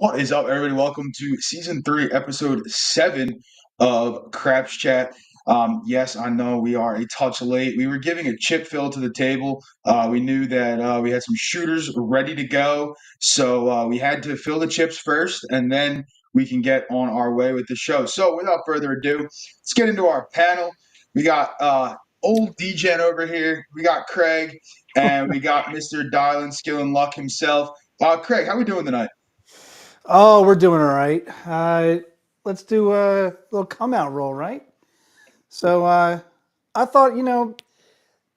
What is up, everybody? Welcome to season 3, episode 7 of Craps Chat. Yes, I know we are a touch late. We were giving a chip fill to the table. We knew that we had some shooters ready to go, so we had to fill the chips first, and then we can get on our way with the show. So, without further ado, let's get into our panel. We got old DJen over here. We got Craig, and we got Mr. Dial and Skill and Luck himself. Craig, how we doing tonight? Oh, we're doing all right. Let's do a little come out roll, right? So I thought,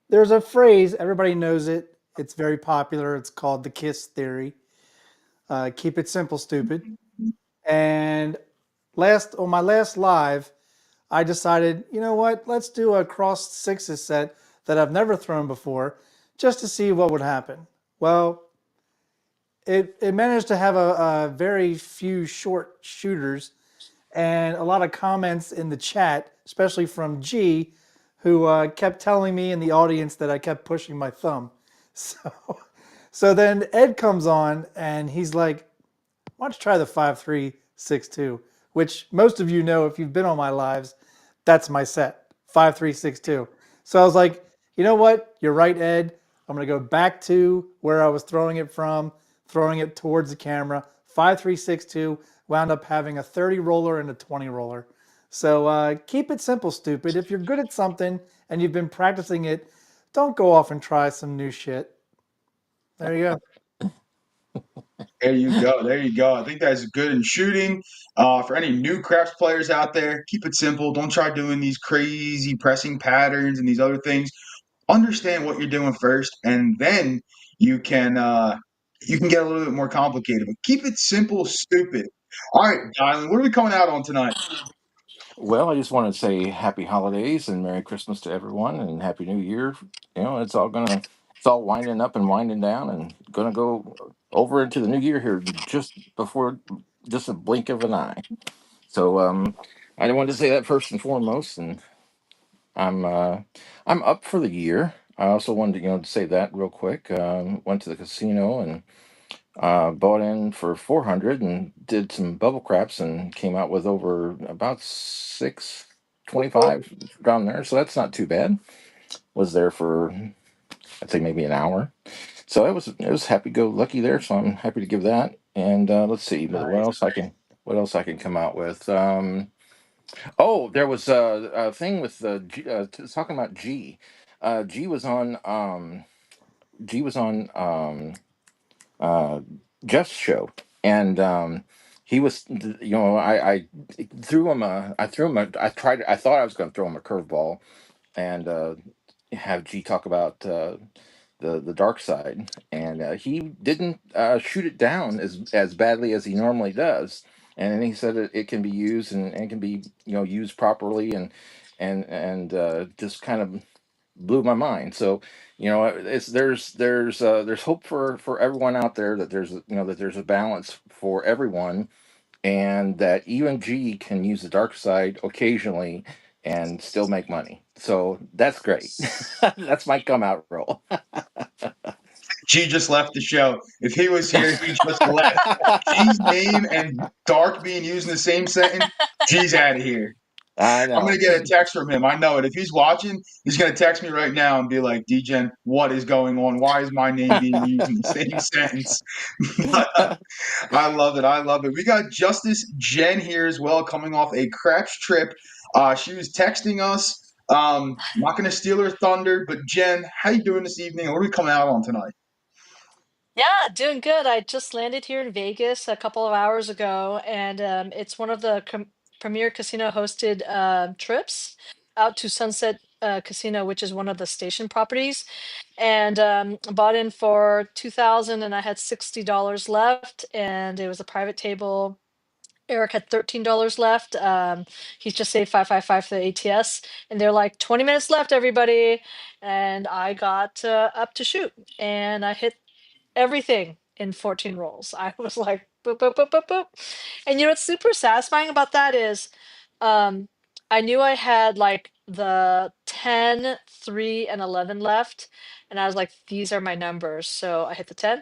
there's a phrase, everybody knows it. It's very popular. It's called the KISS theory. Keep it simple, stupid. And on my last live, I decided, you know what? Let's do a cross sixes set that I've never thrown before, just to see what would happen. Well, it managed to have a very few short shooters and a lot of comments in the chat, especially from G, who kept telling me in the audience that I kept pushing my thumb. So, so then Ed comes on and he's like, "Why don't you try the 5-3-6-2?" Which most of you know if you've been on my lives, that's my set 5-3-6-2. So I was like, you know what? You're right, Ed. I'm going to go back to where I was throwing it from, throwing it towards the camera. 5-3-6-2 wound up having a 30 roller and a 20 roller. So keep it simple, stupid. If you're good at something and you've been practicing it, don't go off and try some new shit. There you go. There you go. There you go. I think that's good in shooting. For any new craps players out there, keep it simple. Don't try doing these crazy pressing patterns and these other things. Understand what you're doing first, and then you can you can get a little bit more complicated. But keep it simple, stupid. All right, Dylan, what are we coming out on tonight? Well, I just want to say happy holidays and Merry Christmas to everyone and Happy New Year. It's all winding up and winding down and gonna go over into the new year here just before just a blink of an eye. So I wanted to say that first and foremost, and I'm uh, I'm up for the year. I also wanted to say that real quick. Went to the casino and bought in for 400 and did some bubble craps and came out with over about 625 down there. So that's not too bad. Was there for I'd say maybe an hour. So it was happy go lucky there. So I'm happy to give that. And let's see Nice. what else I can come out with. Oh, there was a thing with talking about G. G was on G was on uh, Jeff's show, and he was, I threw him a, I threw him a, I tried, I thought I was going to throw him a curveball, and have G talk about the dark side, and he didn't shoot it down as badly as he normally does, and then he said it can be used and it can be used properly and just kind of blew my mind. So, there's hope for everyone out there that there's a balance for everyone, and that even G can use the dark side occasionally and still make money. So that's great. That's my come out role. G just left the show. If he was here, he just left. G's name and dark being used in the same sentence. G's out of here. I I'm gonna know. get a text from him. I know it. If he's watching, he's gonna text me right now and be like, "DGen, what is going on? Why is my name being used in the same sentence?" But I love it. I love it. We got Justice Jen here as well, coming off a craps trip. She was texting us. Not gonna steal her thunder, but Jen, how you doing this evening? What are we coming out on tonight? Yeah, doing good. I just landed here in Vegas a couple of hours ago, and it's one of the premier casino hosted trips out to Sunset Casino, which is one of the station properties. And bought in for 2000, and I had $60 left, and it was a private table. Eric had $13 left. He's just saved 555 for the ATS, and they're like 20 minutes left, everybody. And I got up to shoot, and I hit everything in 14 rolls. I was like, boop, boop, boop, boop, boop. And what's super satisfying about that is um, I knew I had like the 10, 3, and 11 left. And I was like, these are my numbers. So I hit the 10,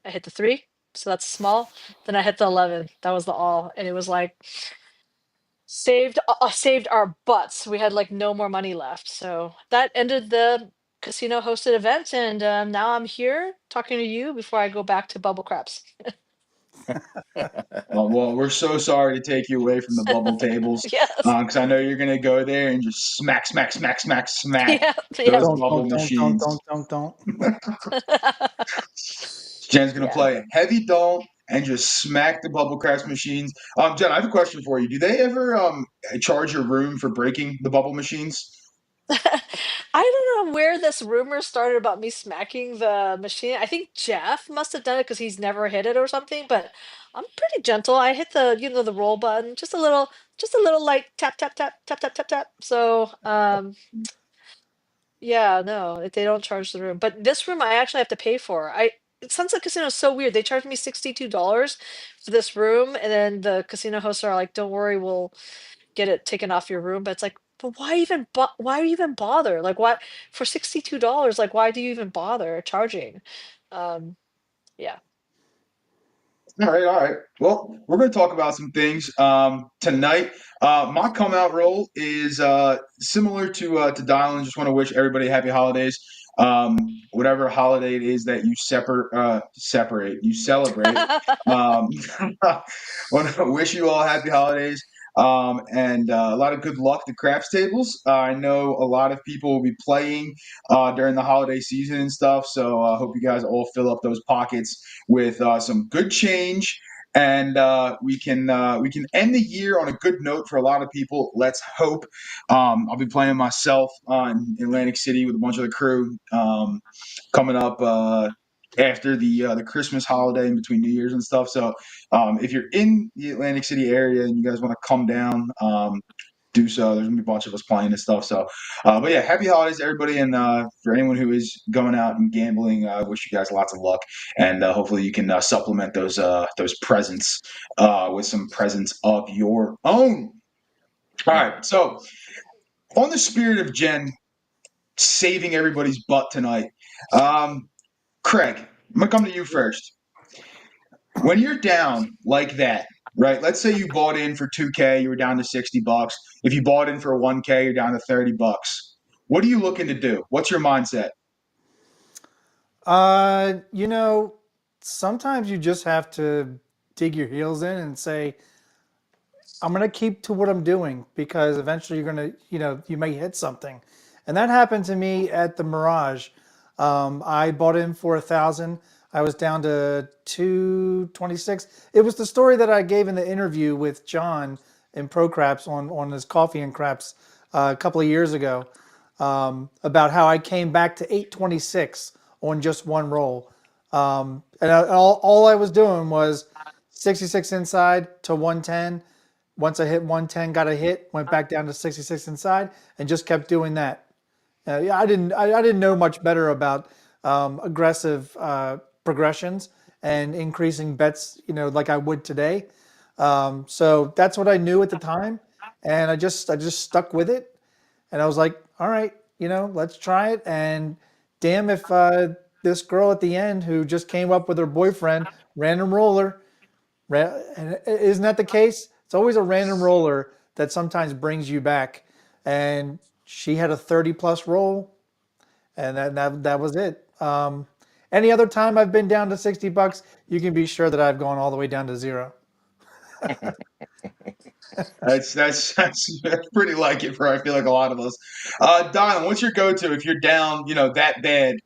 I hit the 3, So that's small. Then I hit the 11. That was the all, and it was like saved our butts. We had like no more money left. So that ended the casino hosted event, and now I'm here talking to you before I go back to bubble craps. Well, we're so sorry to take you away from the bubble tables, Yes. because I know you're gonna go there and just smack, smack, smack, smack, smack Yeah. Yeah. those Don't, bubble don't, don't, don't, machines. don't. Jen's gonna Yeah. play heavy don't and just smack the bubble crash machines. Jen, I have a question for you. Do they ever charge your room for breaking the bubble machines? I don't know where this rumor started about me smacking the machine. I think Jeff must have done it because he's never hit it or something, but I'm pretty gentle. I hit the roll button, just a little like tap tap tap tap tap tap tap. So, yeah, no, they don't charge the room. But this room I actually have to pay for. Sunset Casino is so weird. They charged me $62 for this room, and then the casino hosts are like, "Don't worry, we'll get it taken off your room." But it's like, but why even bother? Like, why for $62? Like, why do you even bother charging? Um, yeah. All right, all right. Well, we're going to talk about some things tonight. My come out role is similar to Dylan. Just want to wish everybody happy holidays. Whatever holiday it is that you you celebrate. Um, want to wish you all happy holidays. And a lot of good luck to craps tables. I know a lot of people will be playing during the holiday season and stuff. So I hope you guys all fill up those pockets with some good change, and we can end the year on a good note for a lot of people. Let's hope. I'll be playing myself in Atlantic City with a bunch of the crew coming up. After the Christmas holiday in between New Year's and stuff. So if you're in the Atlantic City area and you guys want to come down, do so. There's gonna be a bunch of us playing and stuff. So, but yeah, happy holidays, everybody, and for anyone who is going out and gambling, I wish you guys lots of luck, and hopefully you can supplement those presents with some presents of your own. All right, so on the spirit of Jen saving everybody's butt tonight, Craig, I'm gonna come to you first. When you're down like that, right? Let's say you bought in for 2K, you were down to $60. If you bought in for 1K, you're down to $30. What are you looking to do? What's your mindset? You know, sometimes you just have to dig your heels in and say, I'm going to keep to what I'm doing because eventually you're going to, you may hit something. And that happened to me at the Mirage. I bought in for 1,000. I was down to 226. It was the story that I gave in the interview with John in Pro Craps on his Coffee and Craps a couple of years ago, about how I came back to 826 on just one roll. All I was doing was 66 inside to 110. Once I hit 110, got a hit, went back down to 66 inside, and just kept doing that. Yeah, I didn't know much better about aggressive progressions and increasing bets, like I would today. So that's what I knew at the time, and I just stuck with it. And I was like, all right, let's try it. And damn if this girl at the end who just came up with her boyfriend, random roller, and isn't that the case? It's always a random roller that sometimes brings you back. And she had a 30 plus roll, and that was it. Any other time I've been down to $60, you can be sure that I've gone all the way down to zero. That's pretty like it for I feel like a lot of us. Don, what's your go-to if you're down, that bad?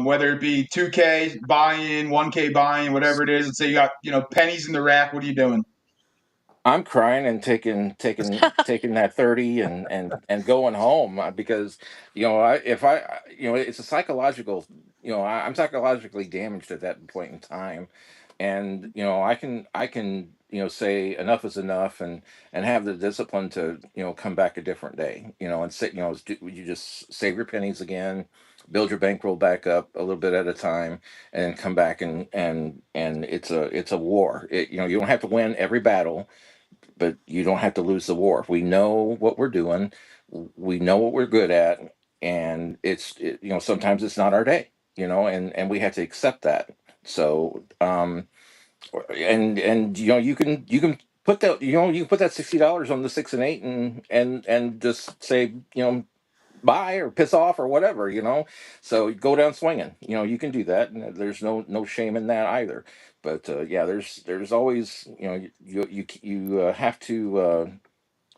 Whether it be 2K buy-in, 1K buy-in, whatever it is, and say you got, pennies in the rack. What are you doing? I'm crying and taking that 30 and going home, because if it's a psychological, I'm psychologically damaged at that point in time, and I can say enough is enough, and have the discipline to come back a different day, and say, you just save your pennies again, build your bankroll back up a little bit at a time, and come back, and it's a war. You don't have to win every battle, but you don't have to lose the war. We know what we're doing. We know what we're good at, and sometimes it's not our day, and we have to accept that. So, and you can put that you can put that $60 on the 6 and 8 and just say buy or piss off or whatever. So go down swinging. You can do that, and there's no shame in that either. But yeah, there's always you have to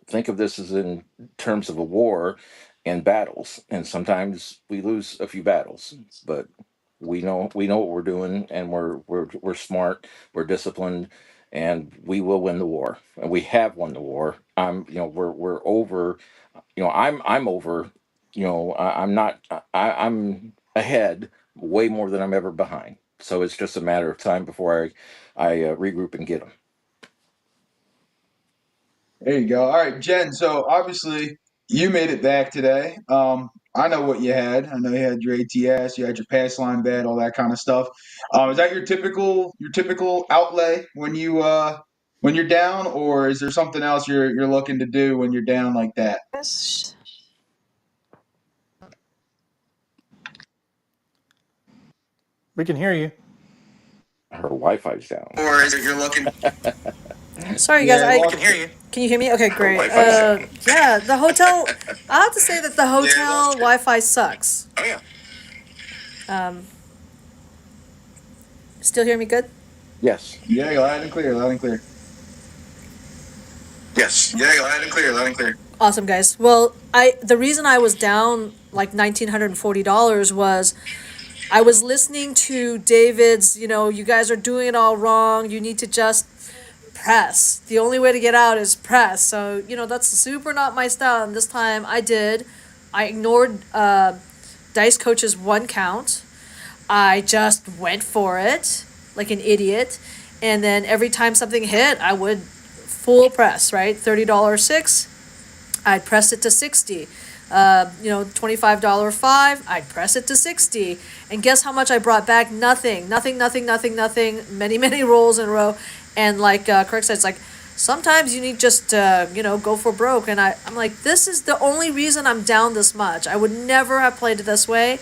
think of this as in terms of a war and battles, and sometimes we lose a few battles, but we know what we're doing, and we're smart, we're disciplined, and we will win the war, and we have won the war. We're over. I'm over. I'm not. I'm ahead way more than I'm ever behind. So it's just a matter of time before I regroup and get them. There you go. All right, Jen. So obviously you made it back today. I know what you had. I know you had your ATS, you had your pass line bet, all that kind of stuff. Is that your typical outlay when you're down, or is there something else you're looking to do when you're down like that? Yes. We can hear you. Her Wi-Fi's down. Or is it you're looking? Sorry, guys. Yeah, I well, can you hear me? Okay, Her great. Wi-Fi's down. Yeah, the hotel. I have to say that the hotel Wi-Fi sucks. Oh yeah. Still hear me good? Yes. yeah, loud and clear, loud and clear. Yes. Yeah, loud and clear, loud and clear. Awesome, guys. Well, the reason I was down like $1,940 was I was listening to David's. You guys are doing it all wrong. You need to just press. The only way to get out is press. So that's super not my style. And this time I did. I ignored Dice Coach's one count. I just went for it like an idiot. And then every time something hit, I would full press, right? $30 six, I'd press it to 60. $25 five, I'd press it to 60. And guess how much I brought back? Nothing. Many, many rolls in a row. And like Kirk said, it's like, sometimes you need just go for broke. And I'm like, this is the only reason I'm down this much. I would never have played it this way.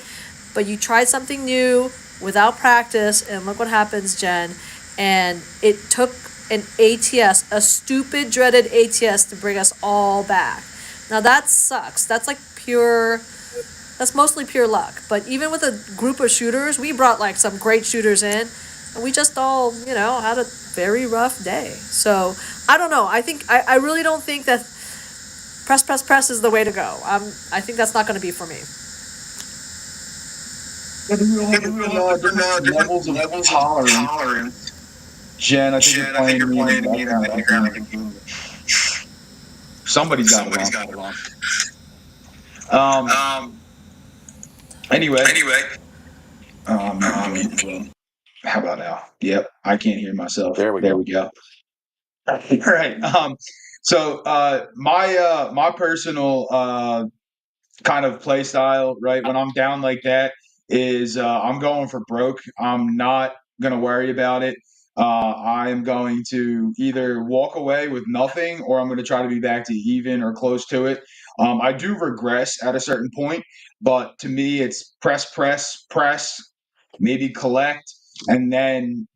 But you tried something new without practice, and look what happens, Jen. And it took an ATS, a stupid, dreaded ATS, to bring us all back. Now that sucks. That's mostly pure luck. But even with a group of shooters, we brought like some great shooters in, and we just all, had a very rough day. So I don't know. I really don't think that press is the way to go. I think that's not going to be for me. Yeah, we all have different levels of tolerance. Jen, I think you're playing me in the background. Somebody's got it wrong. Anyway. How about now? Yep, I can't hear myself. There we There go. we go. All right. So my personal kind of play style, right? When I'm down like that, is I'm going for broke. I'm not gonna worry about it. I'm going to either walk away with nothing, or I'm going to try to be back to even or close to it. I do regress at a certain point, but to me, it's press, maybe collect, and then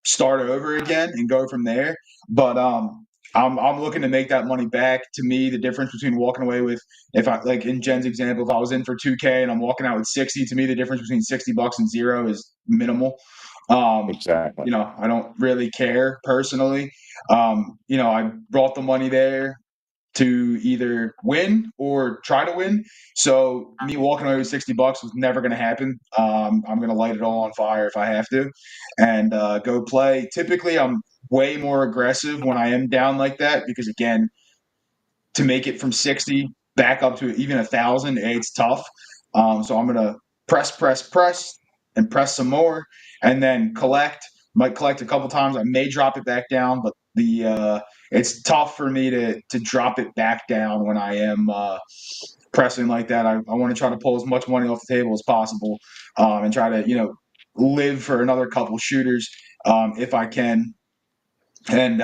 start over again and go from there. But I'm looking to make that money back. To me, the difference between walking away with, if I, like in Jen's example, if I was in for 2K and I'm walking out with 60, to me the difference between $60 and zero is minimal. Exactly. I don't really care personally. I brought the money there to either win or try to win. So me walking away with $60 was never going to happen. I'm going to light it all on fire if I have to, and go play. Typically, I'm way more aggressive when I am down like that, because again, to make it from 60 back up to even 1,000, it's tough. So I'm gonna press, and press some more, and then collect. Might collect a couple times. I may drop it back down, but it's tough for me to drop it back down when I am pressing like that. I want to try to pull as much money off the table as possible, and try to live for another couple shooters, if I can, and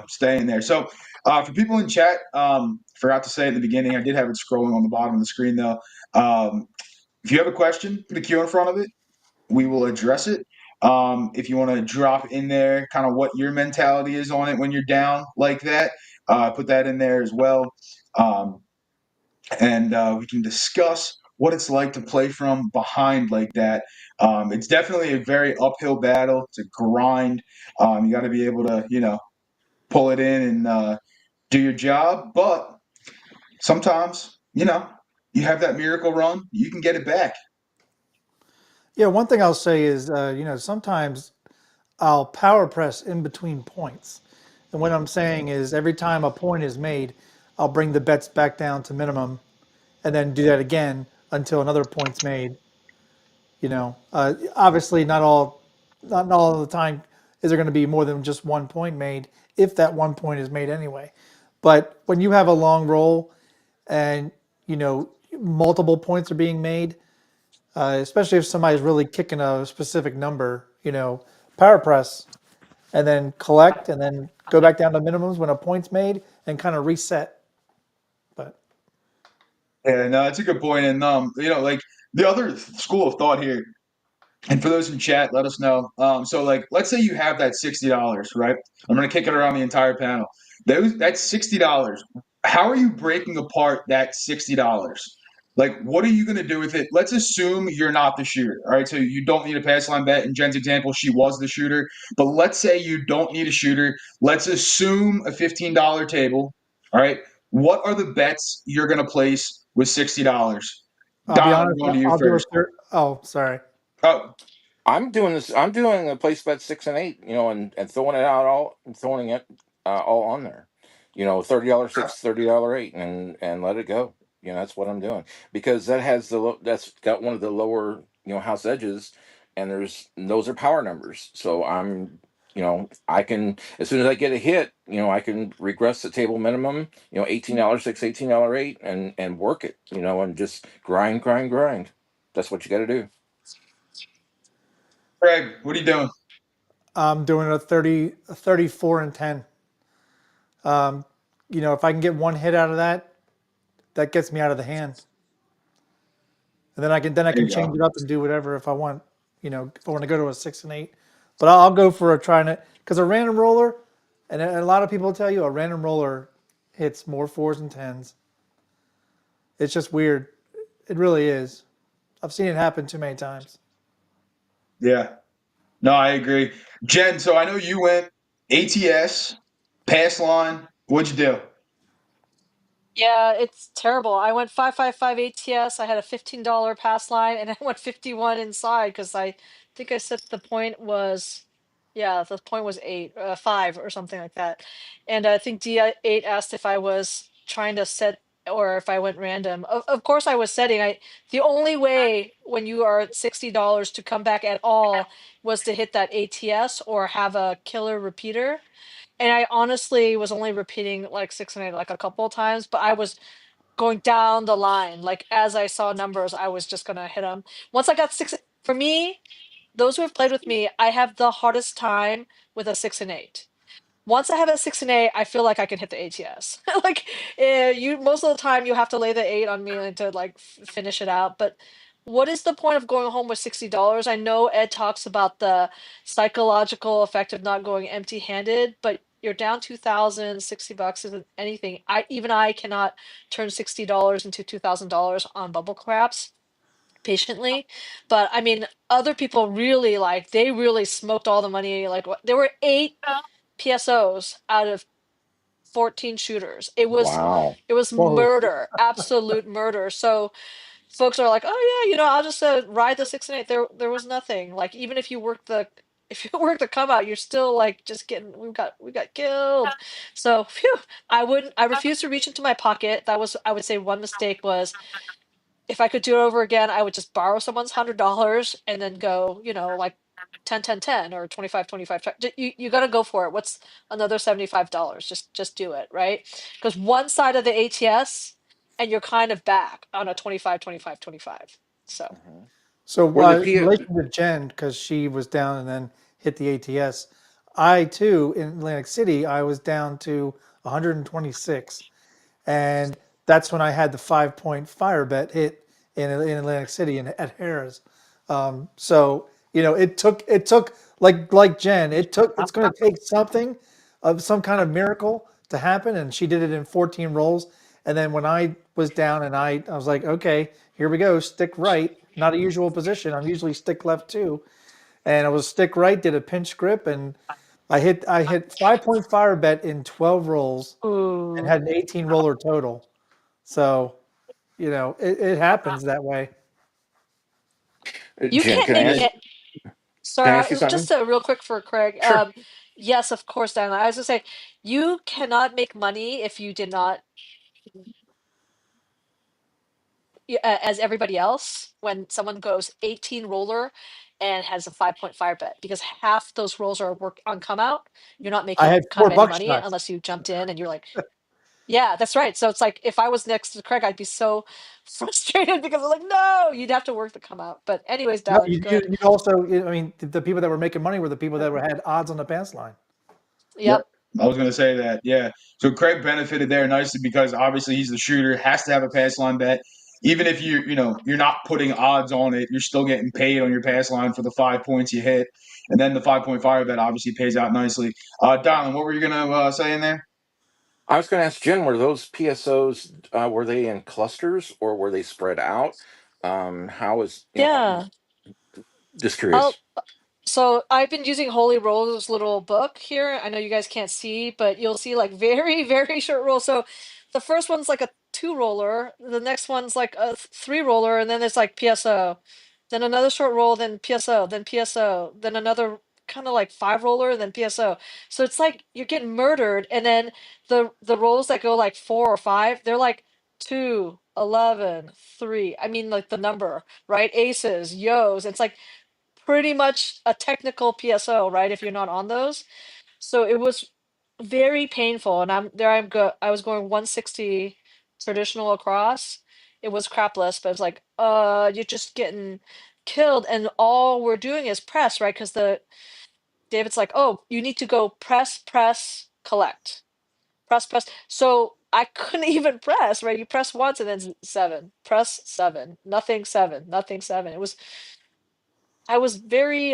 stay in there. So for people in chat, forgot to say at the beginning, I did have it scrolling on the bottom of the screen though. If you have a question, put a Q in front of it. We will address it. If you want to drop in there kind of what your mentality is on it when you're down like that, put that in there as well. Um, and we can discuss what it's like to play from behind like that. It's definitely a very uphill battle. It's a grind. You got to be able to, pull it in and do your job. But sometimes, you have that miracle run, you can get it back. Yeah, one thing I'll say is, sometimes I'll power press in between points. And what I'm saying is every time a point is made, I'll bring the bets back down to minimum and then do that again until another point's made. Obviously not all of the time is there going to be more than just one point made if that one point is made anyway. But when you have a long roll and, multiple points are being made, especially if somebody's really kicking a specific number, power press and then collect and then go back down to minimums when a point's made and kind of reset. But And it's a good point. And, like the other school of thought here, and for those in chat, let us know. So, like, let's say you have that $60, right? I'm going to kick it around the entire panel. That's $60. How are you breaking apart that $60? Like, what are you going to do with it? Let's assume you're not the shooter. All right. So you don't need a pass line bet. In Jen's example, she was the shooter. But let's say you don't need a shooter. Let's assume a $15 table. All right. What are the bets you're going to place with $60? I'll be Don, I'm honest, going to you I'll do a first. third. Oh, sorry. Oh, I'm doing this. I'm doing a place bet 6 and 8, and throwing it out all, and throwing it all on there. $30 6, $30 8, and let it go. That's what I'm doing, because that's got one of the lower house edges, and those are power numbers. So I can, as soon as I get a hit, I can regress the table minimum. $18 6, $18 8, and work it. And just grind, grind, grind. That's what you got to do. Greg, what are you doing? I'm doing a 34 and 10. If I can get one hit out of that, that gets me out of the hand. And then I can There you change go. it up and do whatever if I want, if I want to go to a 6 and 8. But I'll go for a trying it because a random roller, and a lot of people tell you a random roller hits more fours and tens. It's just weird. It really is. I've seen it happen too many times. Yeah. No, I agree. Jen, so I know you went ATS, pass line. What'd you do? Yeah, it's terrible. I went 555 ATS. I had a $15 pass line, and I went 51 inside because I think I said the point was, yeah, the point was 5 or something like that. And I think D8 asked if I was trying to set or if I went random. Of course, I was setting. The only way when you are at $60 to come back at all was to hit that ATS or have a killer repeater. And I honestly was only repeating like 6 and 8 like a couple of times, but I was going down the line. Like as I saw numbers, I was just gonna hit them. Once I got six, for me, those who have played with me, I have the hardest time with a 6 and 8. Once I have a 6 and 8, I feel like I can hit the ATS. Like you, most of the time you have to lay the 8 on me and to like finish it out. But what is the point of going home with $60? I know Ed talks about the psychological effect of not going empty-handed, but you're down 2,000, $60 isn't anything. I cannot turn $60 into $2,000 on bubble craps patiently. But I mean, other people really like they really smoked all the money. Like there were 8 PSOs out of 14 shooters. Wow. It was Whoa. murder, absolute murder. So folks are like, oh yeah, I'll just ride the 6 and 8. There was nothing. Like even if you work the if you work the come out, you're still like just getting we got killed. So phew, I refuse to reach into my pocket. That was I would say one mistake was if I could do it over again, I would just borrow someone's $100 and then go, like 10, 10, 10 or 25, 25. You got to go for it. What's another $75? Just do it, right? Because one side of the ATS and you're kind of back on a 25, 25, 25. So, Mhm. So Were the in P? relation to Jen, because she was down and then hit the ATS, I too in Atlantic City I was down to 126, and that's when I had the 5 point fire bet hit in Atlantic City and at Harris. So it took like Jen. It's going to take something of some kind of miracle to happen, and she did it in 14 rolls. And then when I was down, and I was like, okay, here we go, stick right. Not a usual position. I'm usually stick left too, and I was stick right. Did a pinch grip, and I hit 5 point fire bet in 12 rolls, and Ooh. had an 18 roller total. So it happens that way. You Jen, can't can I make Yeah. ask? it. Can I ask you Sorry, something? just real quick for Craig. Sure. Yes, of course, Diana. I was gonna say, you cannot make money if you did not, as everybody else, when someone goes 18 roller and has a 5 point fire bet, because half those rolls are work on come out. You're not I making had kind four of any buck money shots. unless you jumped in and you're like, yeah, that's right. So it's like if I was next to Craig, I'd be so frustrated because I'm like, no, you'd have to work to come out. But anyways, No, Dallin, go ahead. you also, I mean, the people that were making money were the people that had odds on the pass line. Yep. Yep. I was going to say that. Yeah. So Craig benefited there nicely because obviously he's the shooter, has to have a pass line bet. Even if you're not putting odds on it, you're still getting paid on your pass line for the 5 points you hit, and then the 5 point fire bet obviously pays out nicely. Donald, what were you gonna say in there? I was going to ask Jen, were those PSOs were they in clusters or were they spread out? How is Yeah. just I'll curious. So I've been using Holy Roll's little book here. I know you guys can't see, but you'll see like very, very short rolls. So the first one's like a two roller, the next one's like a three roller, and then there's like PSO. Then another short roll, then PSO, then PSO, then another kind of like five roller, then PSO. So it's like you're getting murdered, and then the rolls that go like four or five, they're like 2, 11, 3. I mean like the number, right? Aces, yos. It's like pretty much a technical PSO, right? If you're not on those. So it was very painful. And I was going 160 traditional across. It was crapless, but it's like, you're just getting killed. And all we're doing is press, right? Because the David's like, oh, you need to go press, press, collect. Press, press. So I couldn't even press, right? You press once and then seven. Press seven. Nothing seven. Nothing seven. I was very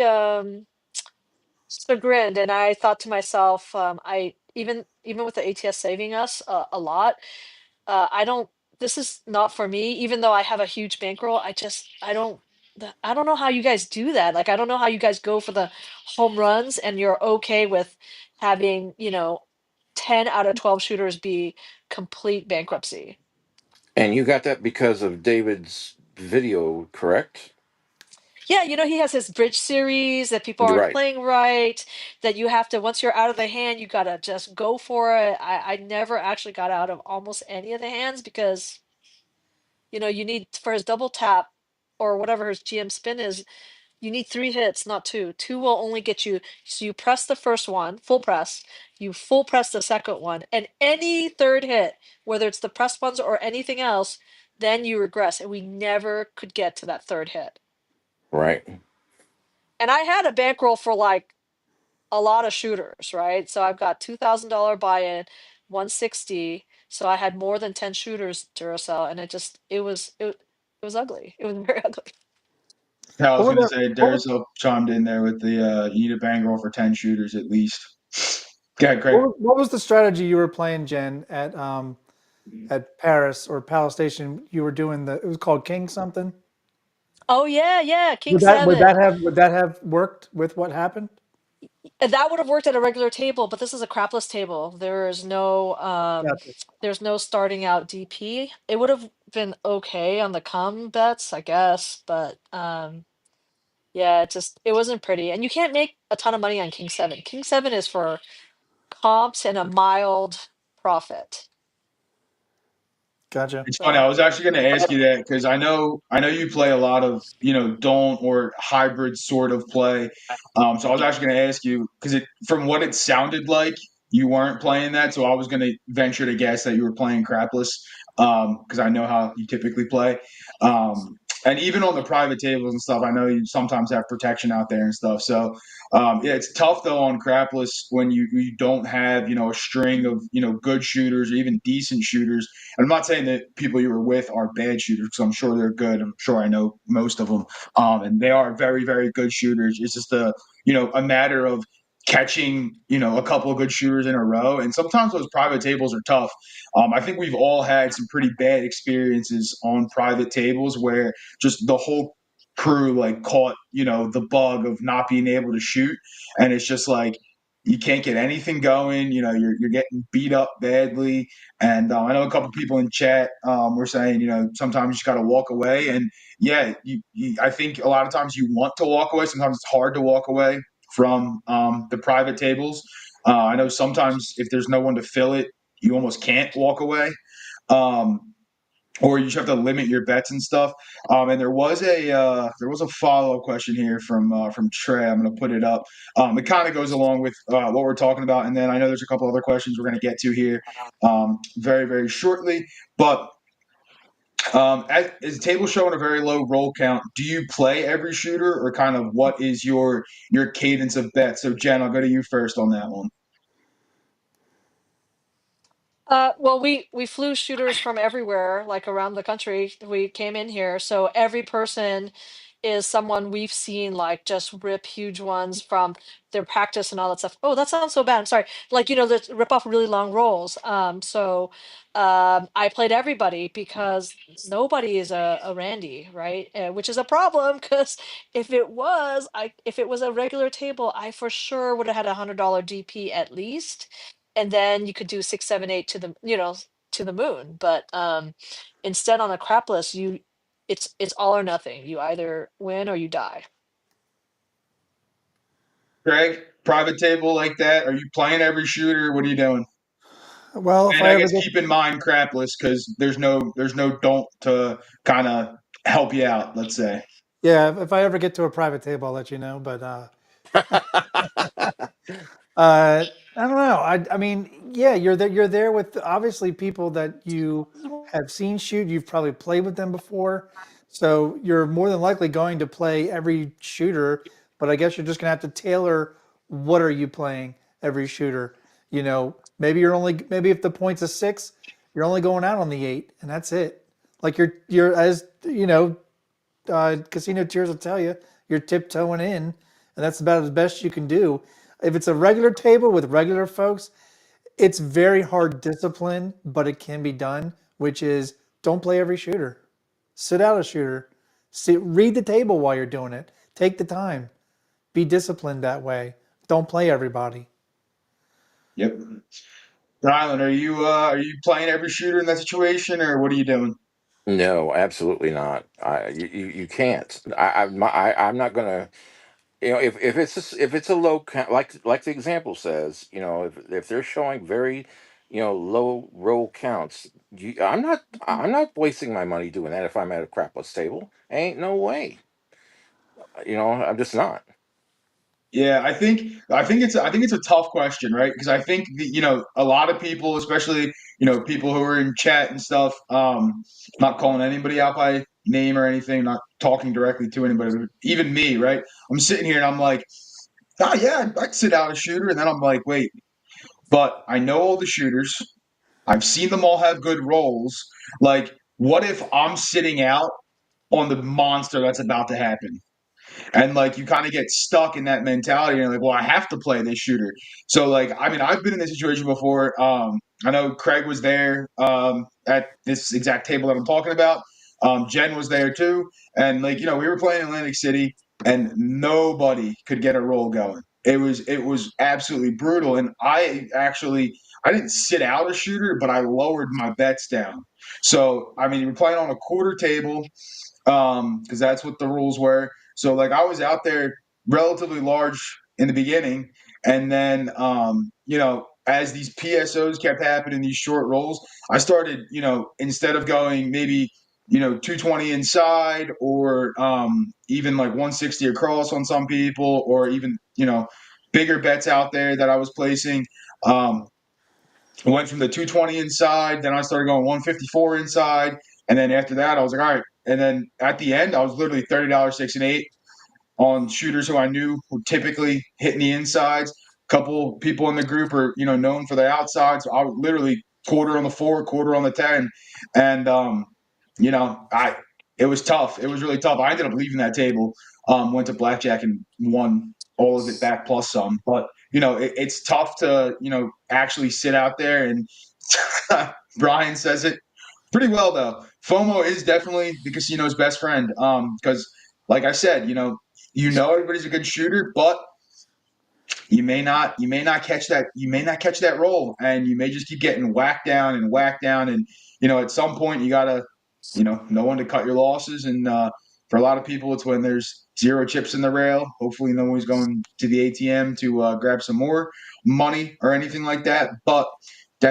chagrined, and I thought to myself, I even with the ATS saving us a lot, I don't. This is not for me. Even though I have a huge bankroll, I don't know how you guys do that. Like I don't know how you guys go for the home runs, and you're okay with having 10 out of 12 shooters be complete bankruptcy. And you got that because of David's video, correct? Yeah, he has his bridge series that people aren't Right. playing right, that you have to, once you're out of the hand, you gotta just go for it. I never actually got out of almost any of the hands because, you need for his double tap or whatever his GM spin is, you need three hits, not two. Two will only get you, so you press the first one, full press, you full press the second one, and any third hit, whether it's the press ones or anything else, then you regress. And we never could get to that third hit. Right. And I had a bankroll for like a lot of shooters, right? So I've got $2,000 buy-in, 160. So I had more than 10 shooters Duracell, and it was ugly. It was very ugly. I What was were going to the say, what, Dariso chimed in there with the you need a bankroll for 10 shooters at least. Go ahead, Craig. what was the strategy you were playing, Jen, at Paris or Palace Station? You were doing it was called King something. Oh yeah, yeah, King Would that would that Seven. have would that have worked with what happened? And that would have worked at a regular table, but this is a crapless table. Gotcha. There's no starting out DP. It would have been okay on the come bets, I guess, but yeah, it wasn't pretty. And you can't make a ton of money on King 7. King 7 is for comps and a mild profit. Gotcha. It's funny. I So, was actually going to ask you that because I know you play a lot of don't or hybrid sort of play. So I was actually going to ask you because from what it sounded like you weren't playing that. So I was going to venture to guess that you were playing crapless because I know how you typically play. Um, And even on the private tables and stuff, I know you sometimes have protection out there and stuff. So yeah, it's tough though on crapless when you don't have a string of good shooters or even decent shooters. And I'm not saying that people you were with are bad shooters because I'm sure they're good. I'm sure I know most of them, and they are very very good shooters. It's just a matter of catching a couple of good shooters in a row. And sometimes those private tables are tough. I think we've all had some pretty bad experiences on private tables where just the whole crew like caught the bug of not being able to shoot, and it's just like you can't get anything going. You're getting beat up badly. And I know a couple people in chat were saying sometimes you just got to walk away. And yeah, I think a lot of times you want to walk away. Sometimes it's hard to walk away from the private tables. I know sometimes if there's no one to fill it, you almost can't walk away. Um, or you just have to limit your bets and stuff. And there was a follow up question here from Trey. I'm going to put it up. It kind of goes along with what we're talking about, and then I know there's a couple other questions we're going to get to here very very shortly. But is the table showing a very low roll count? Do you play every shooter, or kind of what is your cadence of bets? So Jen, I'll go to you first on that one. Well, we flew shooters from everywhere, like around the country. We came in here, so every person is someone we've seen like just rip huge ones from their practice and all that stuff. Oh, that sounds so bad. I'm sorry. Like, that rip off really long rolls. So I played everybody because nobody is a Randy, right? Which is a problem because if it was a regular table, I for sure would have had $100 DP at least, and then you could do 6 7 8 to the to the moon. But instead, on a crapless, it's all or nothing. You either win or you die. Craig, private table like that? Are you playing every shooter? What are you doing? Well, if And I I ever guess get keep in mind crapless because there's no don't to kind of help you out. Let's say. yeah, if I ever get to a private table, I'll let you know. But I don't know. I mean, yeah, you're there with obviously people that you have seen shoot. You've probably played with them before, so you're more than likely going to play every shooter. But I guess you're just gonna have to tailor what are you playing every shooter. Maybe if the point's a 6, you're only going out on the 8, and that's it. Like you're as casino tiers will tell you, you're tiptoeing in, and that's about as best you can do. If it's a regular table with regular folks, it's very hard discipline, but it can be done, which is don't play every shooter. Sit out a shooter. Read the table while you're doing it. Take the time. Be disciplined that way. Don't play everybody. Yep. Rylan, are you playing every shooter in that situation, or what are you doing? No, absolutely not. You can't. I'm not gonna. If it's a low count, like the example says, if they're showing very, low roll counts, I'm not wasting my money doing that if I'm at a crapless table. Ain't no way. I'm just not. Yeah, I think it's a tough question, right? Because I think a lot of people, especially people who are in chat and stuff, not calling anybody out by name or anything, not talking directly to anybody, but even me, right? I'm sitting here and I'm like, oh yeah, I'd sit out a shooter, and then I'm like, wait, but I know all the shooters. I've seen them all have good rolls. Like, what if I'm sitting out on the monster that's about to happen? And like you kind of get stuck in that mentality and you're like, well, I have to play this shooter. So like, I mean, I've been in this situation before. I know Craig was there at this exact table that I'm talking about. Jen was there too, and like we were playing in Atlantic City, and nobody could get a roll going. It was absolutely brutal, and I didn't sit out a shooter, but I lowered my bets down. So I mean, we're playing on a quarter table because that's what the rules were. So like I was out there relatively large in the beginning, and then as these PSOs kept happening, these short rolls, I started instead of going maybe 220 inside or even like 160 across on some people, or even bigger bets out there that I was placing. Um, I went from the 220 inside, then I started going 154 inside, and then after that, I was like, all right, And then at the end, I was literally $30 6 and 8 on shooters who I knew would typically hit in the insides. A couple people in the group are, known for their outsides. So I would literally quarter on the 4, quarter on the 10. And, it was tough. It was really tough. I ended up leaving that table, went to blackjack and won all of it back plus some. But, it's tough to, actually sit out there and Brian says it pretty well though. FOMO is definitely the casino's best friend. Because like I said, everybody's a good shooter, but you may not catch that roll, and you may just keep getting whacked down and whacked down, and at some point you gotta know when to cut your losses, and for a lot of people it's when there's 0 chips in the rail. Hopefully no one's going to the ATM to grab some more money or anything like that, but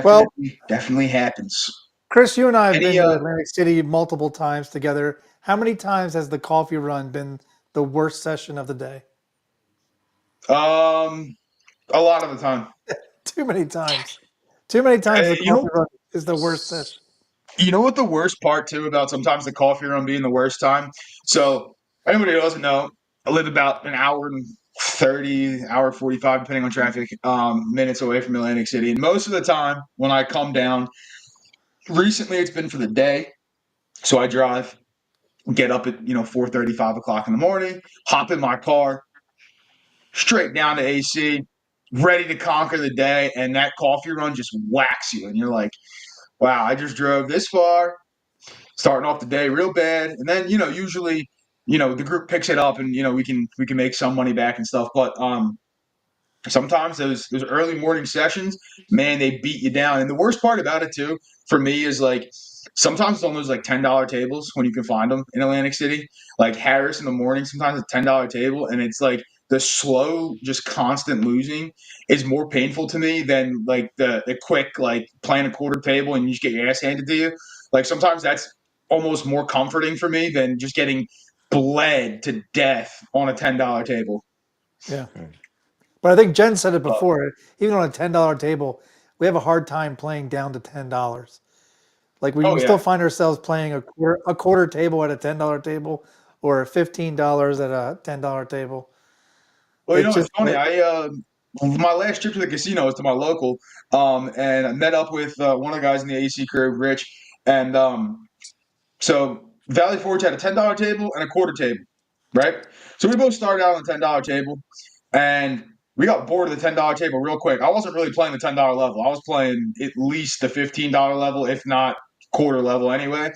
Well, definitely happens. Chris, you and I have Any been to Atlantic City multiple times together. How many times has the coffee run been the worst session of the day? A lot of the time. Too many times. Too many times the You coffee know, run is the worst session. You know what the worst part too about sometimes the coffee run being the worst time? So anybody who doesn't know, I live about an hour and 30, hour 45, depending on traffic, minutes away from Atlantic City. And most of the time when I come down, recently it's been for the day. So I drive, get up at 4:30, 5 o'clock in the morning, hop in my car, straight down to AC, ready to conquer the day, and that coffee run just whacks you. And you're like, wow, I just drove this far, starting off the day real bad, and then usually the group picks it up, and we can make some money back and stuff. But sometimes those early morning sessions, man, they beat you down. And the worst part about it too, for me, is like sometimes it's on those like $10 tables when you can find them in Atlantic City, like Harris in the morning. Sometimes a $10 table, and it's like the slow, just constant losing is more painful to me than like the quick like playing a quarter table and you just get your ass handed to you. Like sometimes that's almost more comforting for me than just getting bled to death on a $10 table. Yeah. But I think Jen said it But, before. Even on a $10 table, we have a hard time playing down to $10. Like we oh still yeah. find ourselves playing a quarter table at a $10 table or $15 at a $10 table. Well, It's it's just funny. My last trip to the casino was to my local, and I met up with one of the guys in the AC crew, Rich, and so Valley Forge had a $10 table and a quarter table, right? So we both started out on the $10 table, and we got bored of the $10 table real quick. I wasn't really playing the $10 level. I was playing at least the $15 level, if not quarter level, anyway.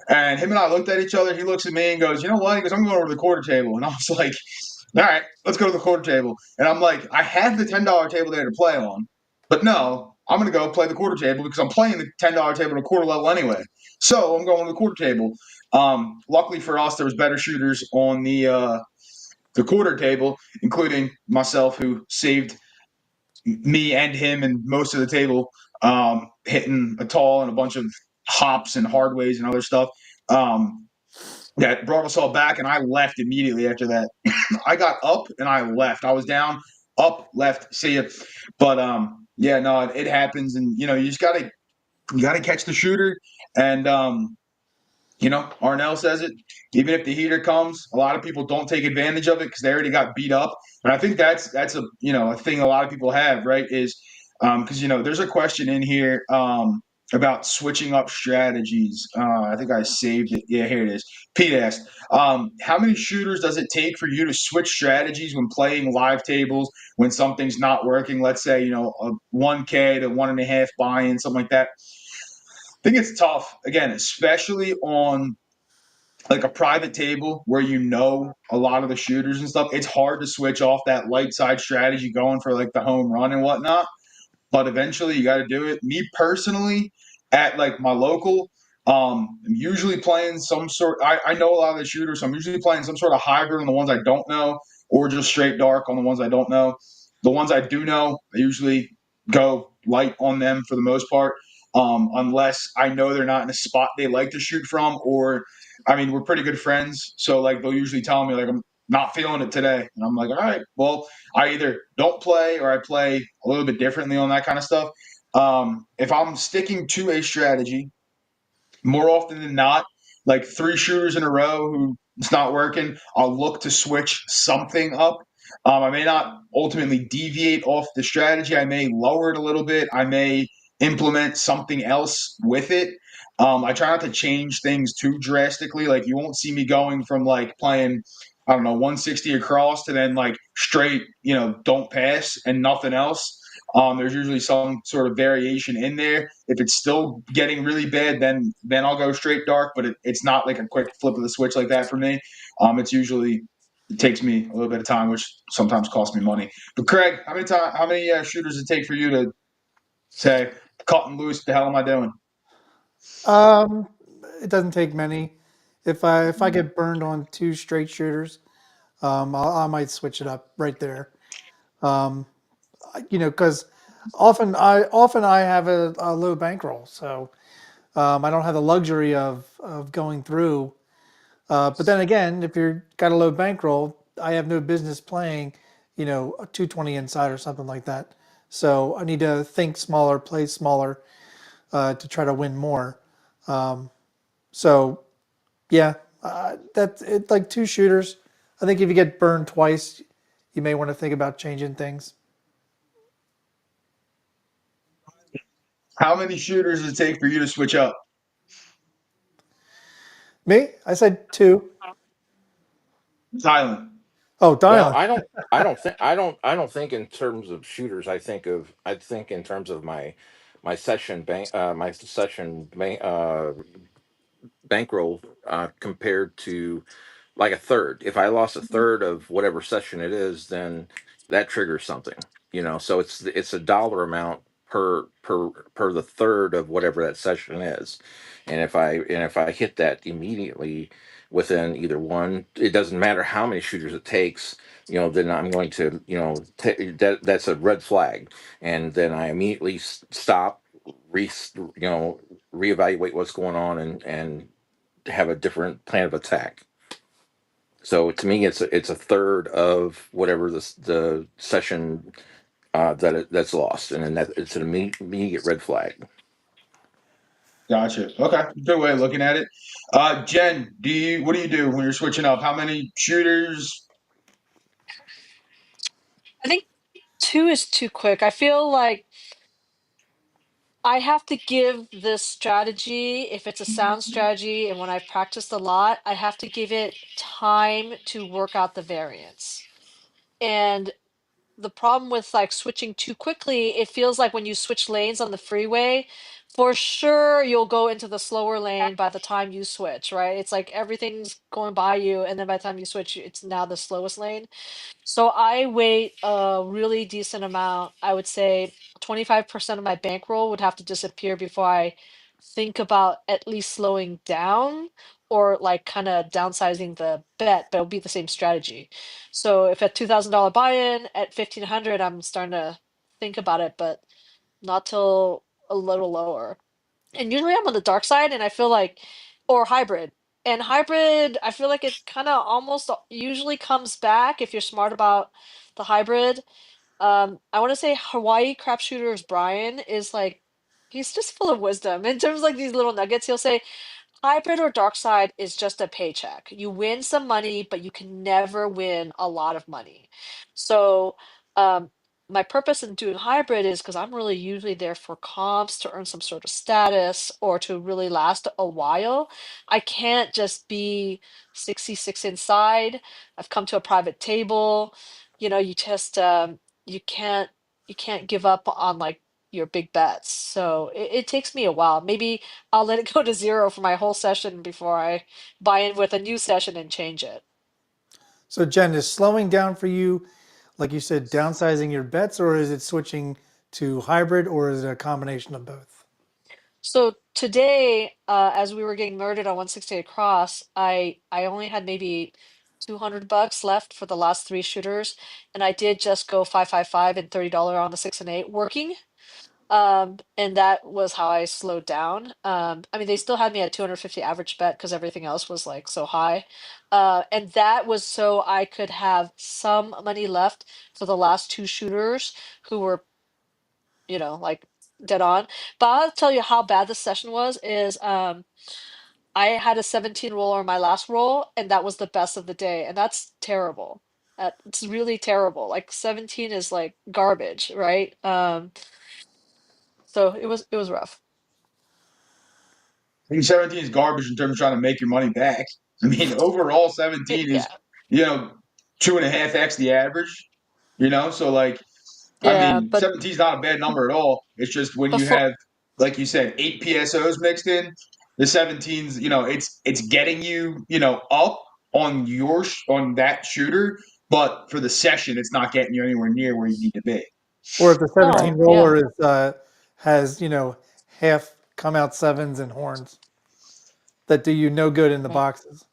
And him and I looked at each other. He looks at me and goes, "You know what?" He goes, "I'm going over to the quarter table," and I was like, all right, let's go to the quarter table. And I'm like, I have the $10 table there to play on, but no, I'm going to go play the quarter table because I'm playing the $10 table at a quarter level anyway. So I'm going to the quarter table. Luckily for us, there was better shooters on the quarter table, including myself, who saved me and him and most of the table, hitting a tall and a bunch of hops and hardways and other stuff. That brought us all back, and I left immediately after that. I got up and I left. I was down, up, left, see it. But yeah, no, it happens, and you just gotta catch the shooter, and Arnell says it. Even if the heater comes, a lot of people don't take advantage of it because they already got beat up. And I think that's a a thing a lot of people have, right? Is because there's a question in here about switching up strategies. I think I saved it. Yeah, here it is. Pete asked, how many shooters does it take for you to switch strategies when playing live tables when something's not working? Let's say a 1K to 1.5 buy-in, something like that. I think it's tough, again, especially on like a private table where a lot of the shooters and stuff. It's hard to switch off that light side strategy going for like the home run and whatnot, but eventually you got to do it. Me personally, at like my local, I'm usually playing some sort. I know a lot of the shooters, so I'm usually playing some sort of hybrid on the ones I don't know, or just straight dark on the ones I don't know. The ones I do know, I usually go light on them for the most part, unless I know they're not in a spot they like to shoot from, or I mean, we're pretty good friends, so like they'll usually tell me like I'm not feeling it today, and I'm like, all right, well, I either don't play or I play a little bit differently on that kind of stuff. If I'm sticking to a strategy, more often than not, like three shooters in a row who it's not working, I'll look to switch something up. I may not ultimately deviate off the strategy. I may lower it a little bit. I may implement something else with it. I try not to change things too drastically. Like you won't see me going from like playing, I don't know, 160 across to then like straight, don't pass and nothing else. There's usually some sort of variation in there. If it's still getting really bad, then I'll go straight dark. But it's not like a quick flip of the switch like that for me. It's usually it takes me a little bit of time, which sometimes costs me money. But Craig, how many shooters does it take for you to say cut and loose? The hell am I doing? Um, it doesn't take many. If I get burned on two straight shooters, I might switch it up right there. Um, because often I have a low bankroll, so I don't have the luxury of going through. But then again, if you're got a low bankroll, I have no business playing, a 220 inside or something like that. So I need to think smaller, play smaller, to try to win more. So yeah, that's it. Like two shooters. I think if you get burned twice, you may want to think about changing things. How many shooters does it take for you to switch up? Me? I said two. Silent. Oh, Well, dialing. I don't think in terms of shooters. I think in terms of my session bankroll compared to like a third. If I lost a third of whatever session it is, then that triggers something. So it's a dollar amount per the third of whatever that session is. And if I hit that immediately within either one, it doesn't matter how many shooters it takes. Then I'm going to, that's a red flag, and then I immediately stop, reevaluate what's going on, and have a different plan of attack. So to me, it's a third of whatever the session that's lost, and then it's an immediate red flag. Gotcha. Okay, good way of looking at it. Jen, what do you do when you're switching up? How many shooters? I think two is too quick. I feel like I have to give this strategy, if it's a sound strategy and when I've practiced a lot, I have to give it time to work out the variance. And the problem with like switching too quickly, it feels like when you switch lanes on the freeway, for sure you'll go into the slower lane by the time you switch, right? It's like everything's going by you, and then by the time you switch, it's now the slowest lane. So I wait a really decent amount. I would say 25% of my bankroll would have to disappear before I think about at least slowing down or like kind of downsizing the bet, but it'll be the same strategy. So if at $2,000 buy-in at 1,500, I'm starting to think about it, but not till a little lower. And usually I'm on the dark side, and I feel like, or hybrid. And hybrid, I feel like it kind of almost usually comes back if you're smart about the hybrid. I want to say Hawaii Crapshooters Brian is like, he's just full of wisdom in terms of like these little nuggets. He'll say, hybrid or dark side is just a paycheck. You win some money, but you can never win a lot of money. So, um, my purpose in doing hybrid is because I'm really usually there for comps to earn some sort of status or to really last a while. I can't just be 66 inside. I've come to a private table. You just you can't you can't give up on like your big bets. So it takes me a while. Maybe I'll let it go to zero for my whole session before I buy in with a new session and change it. So Jen, is slowing down for you, like you said, downsizing your bets, or is it switching to hybrid, or is it a combination of both? So today, as we were getting murdered on 168 Cross, I only had maybe $200 left for the last three shooters, and I did just go 555 and $30 on the 6 and 8 working. And that was how I slowed down. I mean, they still had me at 250 average bet because everything else was like so high. And that was so I could have some money left for the last two shooters who were, like dead on. But I'll tell you how bad this session was is I had a 17 roll on my last roll, and that was the best of the day, and that's terrible. It's really terrible. Like 17 is like garbage, right? So it was rough. I think 17 is garbage in terms of trying to make your money back. I mean, overall, 17 is, Yeah, you know, 2.5x the average, So, like, I yeah, mean, but 17 is not a bad number at all. It's just when you before, have, like you said, 8 PSOs mixed in, the 17's, it's getting you, up on on that shooter, but for the session, it's not getting you anywhere near where you need to be. Or if the 17 oh yeah. roller has half come out sevens and horns that do you no good in the Right. boxes.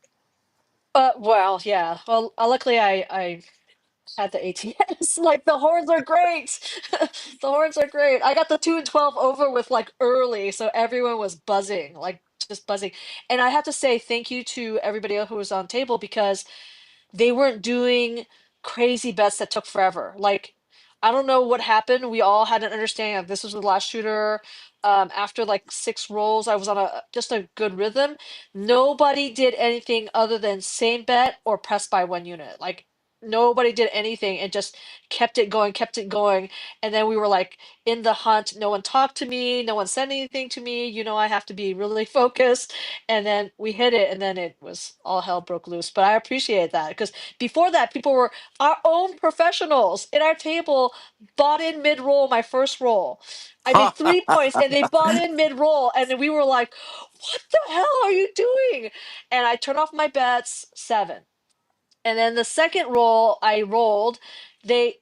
Well, yeah. Well, luckily I had the ATS. Like the horns are great. The horns are great. I got the 2 and 12 over with like early, so everyone was buzzing, like just buzzing. And I have to say thank you to everybody else who was on table because they weren't doing crazy bets that took forever. Like, I don't know what happened. We all had an understanding of this was the last shooter. After like 6 rolls, I was on a just a good rhythm. Nobody did anything other than same bet or press by 1 unit. Like nobody did anything and just kept it going, kept it going. And then we were like in the hunt. No one talked to me. No one said anything to me. I have to be really focused, and then we hit it, and then it was all hell broke loose. But I appreciate that because before that people were our own professionals in our table bought in mid-roll my first roll. I made 3 points and they bought in mid-roll, and then we were like, what the hell are you doing? And I turned off my bets 7, and then the second roll I rolled,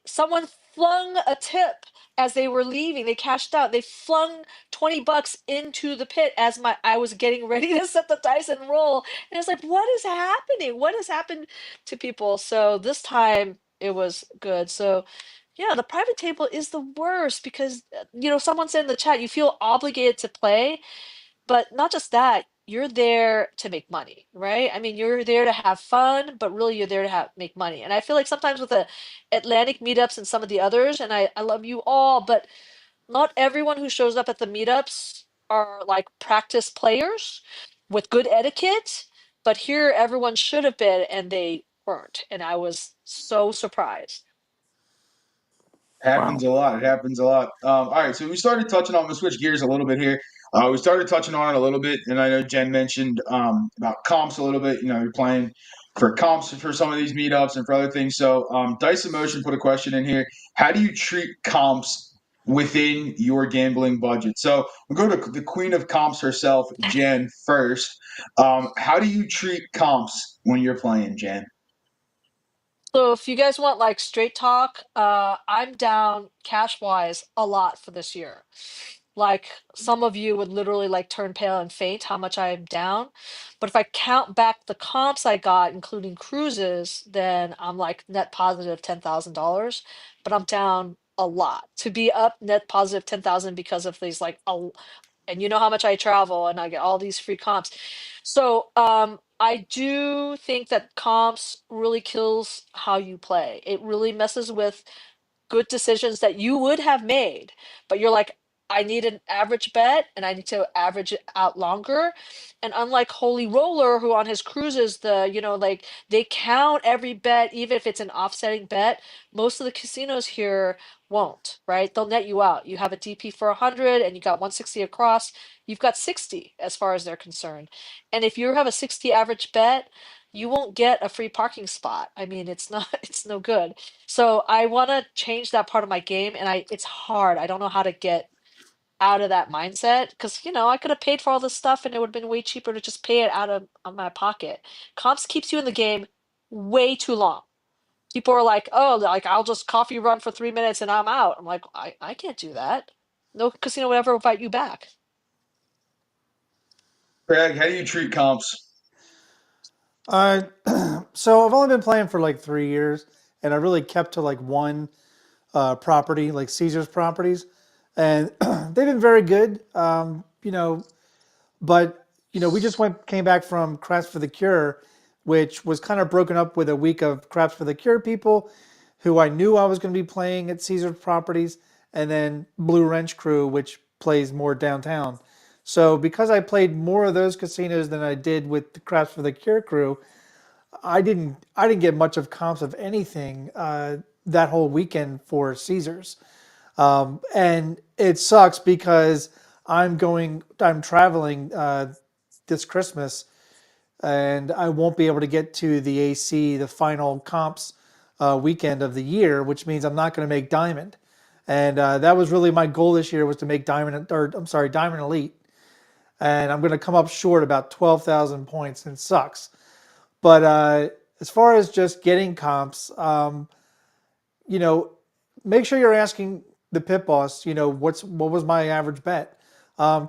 someone flung a tip as they were leaving. They cashed out. They flung $20 into the pit as my I was getting ready to set the dice and roll. And it's like, what is happening? What has happened to people? So this time it was good. So yeah, the private table is the worst because someone said in the chat, you feel obligated to play, but not just that, you're there to make money, right? I mean, you're there to have fun, but really you're there to make money. And I feel like sometimes with the Atlantic meetups and some of the others, and I love you all, but not everyone who shows up at the meetups are like practice players with good etiquette. But here everyone should have been and they weren't. And I was so surprised. Wow. Happens a lot. It happens a lot. All right, so we started touching on. We'll switch gears a little bit here. We started touching on it a little bit, and I know Jen mentioned about comps a little bit. You're playing for comps for some of these meetups and for other things. So, Dice Emotion put a question in here: how do you treat comps within your gambling budget? So, we'll go to the queen of comps herself, Jen, first. How do you treat comps when you're playing, Jen? So if you guys want like straight talk, I'm down cash wise a lot for this year. Like some of you would literally like turn pale and faint how much I am down. But if I count back the comps I got, including cruises, then I'm like net positive $10,000. But I'm down a lot. To be up net positive 10,000 because of these like and you know how much I travel and I get all these free comps. So, I do think that comps really kills how you play. It really messes with good decisions that you would have made, but you're like, I need an average bet and I need to average it out longer. And unlike Holy Roller, who on his cruises, like they count every bet, even if it's an offsetting bet, most of the casinos here won't, right? They'll net you out. You have a DP for 100 and you got 160 across, you've got 60 as far as they're concerned. And if you have a 60 average bet, you won't get a free parking spot. I mean, it's not, it's no good. So I want to change that part of my game, and it's hard. I don't know how to get out of that mindset because I could have paid for all this stuff, and it would have been way cheaper to just pay it out of my pocket. Comps keeps you in the game way too long. People are like, "Oh, like I'll just coffee run for 3 minutes and I'm out." I'm like, I can't do that. No casino would ever invite you back. Craig, how do you treat comps? Uh, so I've only been playing for like 3 years, and I really kept to like one property, like Caesar's properties, and they've been very good. But we just came back from Craps for the Cure, which was kind of broken up with a week of Craps for the Cure people, who I knew I was going to be playing at Caesar's properties, and then Blue Wrench Crew, which plays more downtown. So because I played more of those casinos than I did with the Craps for the Cure crew, I didn't get much of comps of anything that whole weekend for Caesars. And it sucks because I'm traveling this Christmas, and I won't be able to get to the AC, the final comps weekend of the year, which means I'm not going to make Diamond. And that was really my goal this year, was to make Diamond, or I'm sorry, Diamond Elite. And I'm going to come up short about 12,000 points, and it sucks. But as far as just getting comps, you know, make sure you're asking the pit boss, what was my average bet.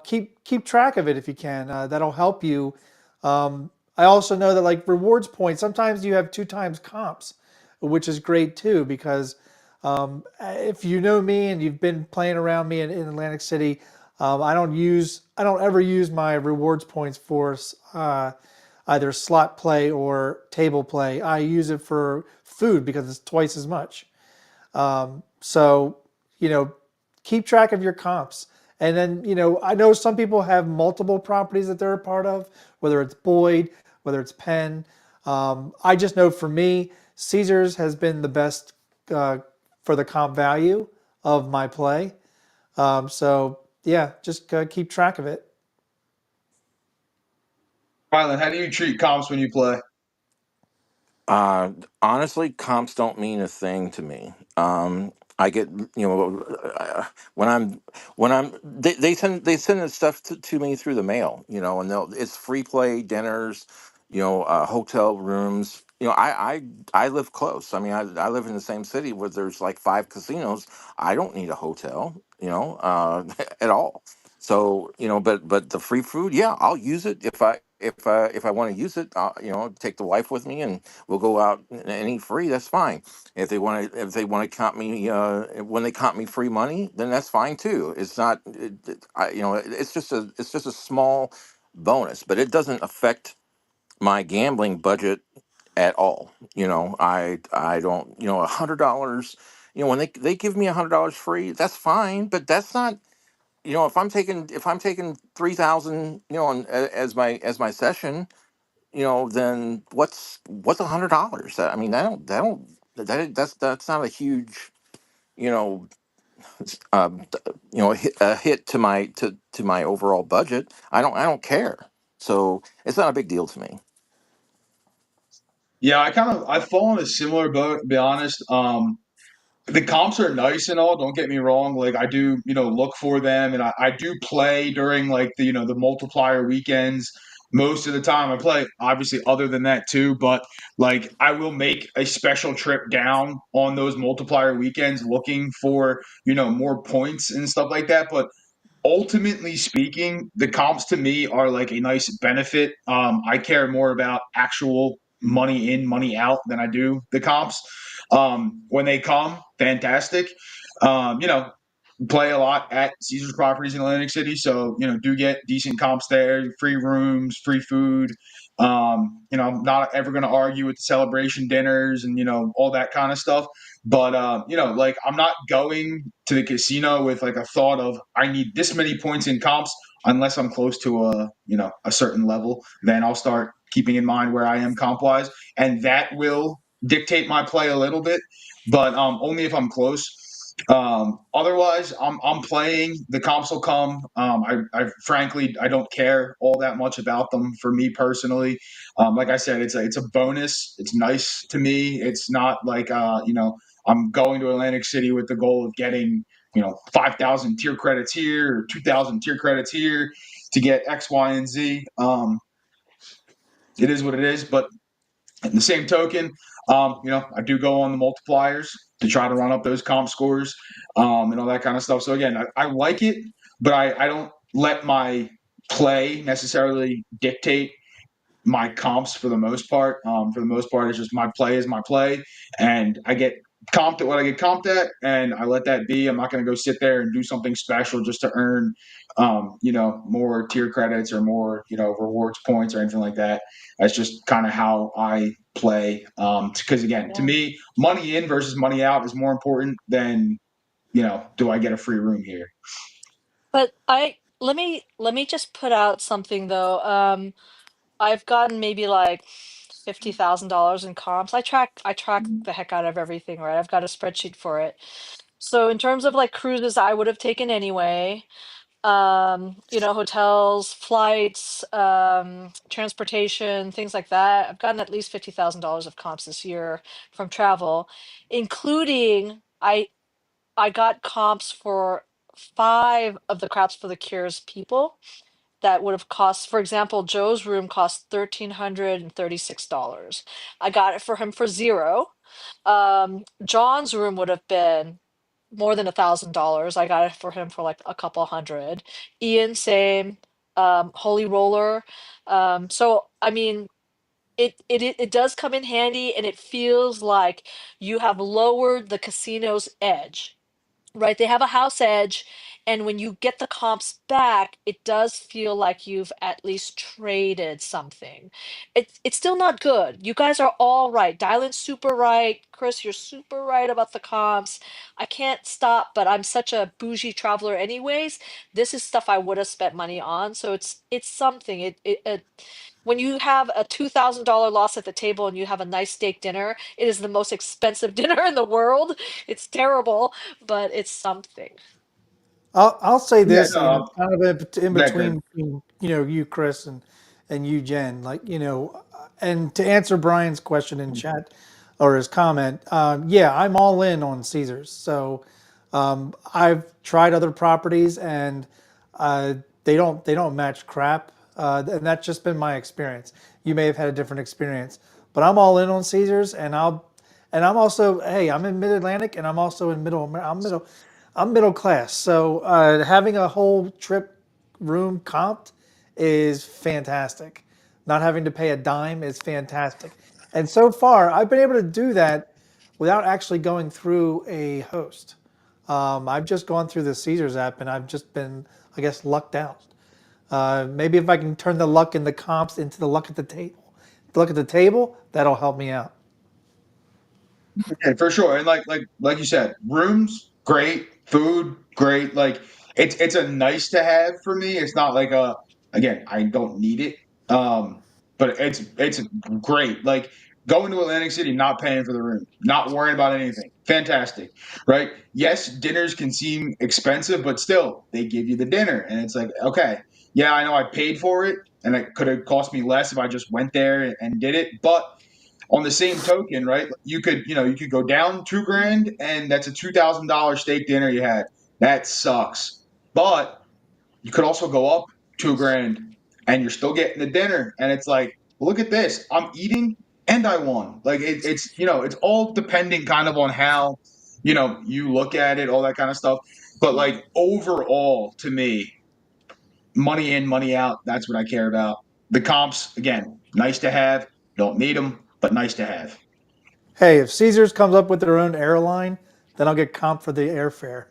Keep track of it if you can. That'll help you. I also know that like rewards points, sometimes you have 2 times comps, which is great too, because if you know me and you've been playing around me in Atlantic City, I don't ever use my rewards points for either slot play or table play. I use it for food because it's twice as much. So, you know, keep track of your comps. And then, I know some people have multiple properties that they're a part of, whether it's Boyd, whether it's Penn. I just know for me, Caesars has been the best for the comp value of my play. So, yeah, just keep track of it. Rylan, how do you treat comps when you play? Uh, Honestly, comps don't mean a thing to me. I get, when they send this stuff to me through the mail, and it's free play dinners, hotel rooms. I live close. I mean, I live in the same city where there's like 5 casinos. I don't need a hotel, at all. So, but the free food, yeah, I'll use it if I want to use it. Take the wife with me, and we'll go out and eat free. That's fine. If they want to comp me, when they comp me free money, then that's fine too. It's not, it's just a small bonus, but it doesn't affect my gambling budget at all. I don't. $100. When they give me $100 free, that's fine, but that's not. If I'm taking 3,000, as my session, then what's $100? I mean, that's not a huge, you know, a hit to my overall budget. I don't care. So it's not a big deal to me. Yeah, I fall in a similar boat, to be honest. The comps are nice and all, don't get me wrong. Like I do, look for them, and I do play during like the multiplier weekends. Most of the time I play, obviously other than that too, but like I will make a special trip down on those multiplier weekends looking for, more points and stuff like that. But ultimately speaking, the comps to me are like a nice benefit. I care more about actual money in, money out than I do the comps. When they come, fantastic. You know, play a lot at Caesar's properties in Atlantic City, so do get decent comps there, free rooms, free food. I'm not ever going to argue with the celebration dinners and all that kind of stuff. But like I'm not going to the casino with like a thought of I need this many points in comps unless I'm close to a certain level. Then I'll start keeping in mind where I am comp wise, and that will dictate my play a little bit, but only if I'm close. Otherwise, I'm playing. The comps will come. I frankly I don't care all that much about them for me personally. Like I said, it's a bonus. It's nice to me. It's not like I'm going to Atlantic City with the goal of getting 5,000 tier credits here or 2,000 tier credits here to get X, Y, and Z. It is what it is, but in the same token, I do go on the multipliers to try to run up those comp scores and all that kind of stuff. So again, I like it, but I don't let my play necessarily dictate my comps for the most part. For the most part, it's just my play is my play, and I get comped at what I get comped at, and I let that be. I'm not going to go sit there and do something special just to earn, more tier credits or more, rewards points or anything like that. That's just kind of how I play. Because again, to Yeah. me, money in versus money out is more important than do I get a free room here? But let me just put out something though. I've gotten maybe like $50,000 in comps. I track the heck out of everything, right? I've got a spreadsheet for it. So in terms of like cruises I would have taken anyway, hotels, flights, transportation, things like that. I've gotten at least $50,000 of comps this year from travel, including I got comps for five of the Craps for the Cures people that would have cost, for example, Joe's room cost $1,336. I got it for him for zero. John's room would have been more than $1,000. I got it for him for like a couple hundred. Ian, same. Holy Roller. So I mean, it does come in handy, and it feels like you have lowered the casino's edge, right? They have a house edge, and when you get the comps back, it does feel like you've at least traded something. It's still not good. You guys are all right. Dylan's super right. Chris, you're super right about the comps. I can't stop, but I'm such a bougie traveler anyways. This is stuff I would have spent money on, so it's something. When you have a $2,000 loss at the table and you have a nice steak dinner, it is the most expensive dinner in the world. It's terrible, but it's something. I'll say Yeah, this, and no, kind of in that good. between, you, Chris, and you, Jen. Like, and to answer Brian's question in chat or his comment, yeah, I'm all in on Caesars. So I've tried other properties, and uh, they don't match crap, and that's just been my experience. You may have had a different experience, but I'm all in on Caesars, and I'm also, hey, I'm in Mid Atlantic, and I'm also in I'm middle class. So having a whole trip room comped is fantastic. Not having to pay a dime is fantastic. And so far, I've been able to do that without actually going through a host. I've just gone through the Caesars app, and I've just been, I guess, lucked out. Maybe if I can turn the luck in the comps into the luck at the table, that'll help me out. Yeah, for sure. And like you said, rooms great, food great. Like it's a nice to have for me. It's not like a again, I don't need it. Um, but it's great. Like going to Atlantic City, not paying for the room, not worrying about anything. Fantastic, right? Yes, dinners can seem expensive, but still they give you the dinner, and it's like okay, yeah, I know I paid for it, and it could have cost me less if I just went there and did it, but on the same token, right? You could go down 2 grand, and that's a $2,000 steak dinner you had. That sucks. But you could also go up 2 grand, and you're still getting the dinner, and it's like, look at this. I'm eating, and I won. Like it's all depending kind of on how you look at it, all that kind of stuff. But like overall, to me, money in, money out. That's what I care about. The comps, again, nice to have. Don't need them, but nice to have. Hey, if Caesars comes up with their own airline, then I'll get comp for the airfare.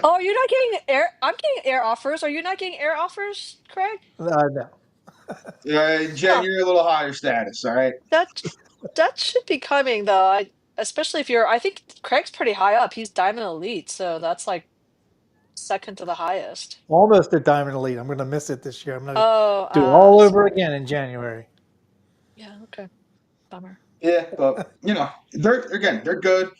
Oh, you're not getting air. I'm getting air offers. Are you not getting air offers, Craig? No. Jen, Huh. you're a little higher status, all right? That that should be coming though. Especially if you're. I think Craig's pretty high up. He's Diamond Elite, so that's like second to the highest. Almost at Diamond Elite. I'm going to miss it this year. I'm going to Oh, do it all over sorry. again in January. Yeah. Okay. Bummer. Yeah, but they're good.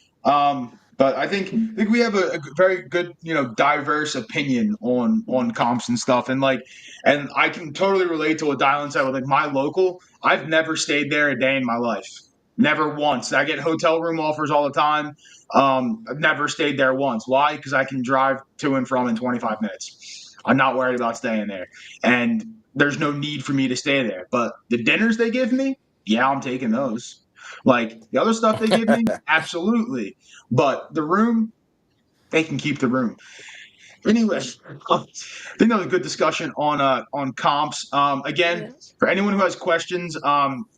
But I think we have a very good diverse opinion on comps and stuff, and I can totally relate to what Dylan said with like my local. I've never stayed there a day in my life, never once. I get hotel room offers all the time. I've never stayed there once. Why? Because I can drive to and from in 25 minutes. I'm not worried about staying there, and there's no need for me to stay there. But the dinners they give me, yeah, I'm taking those. Like the other stuff they give me, absolutely. But the room, they can keep the room. Anyway, I think that was a good discussion on comps. Again, Yeah. for anyone who has questions,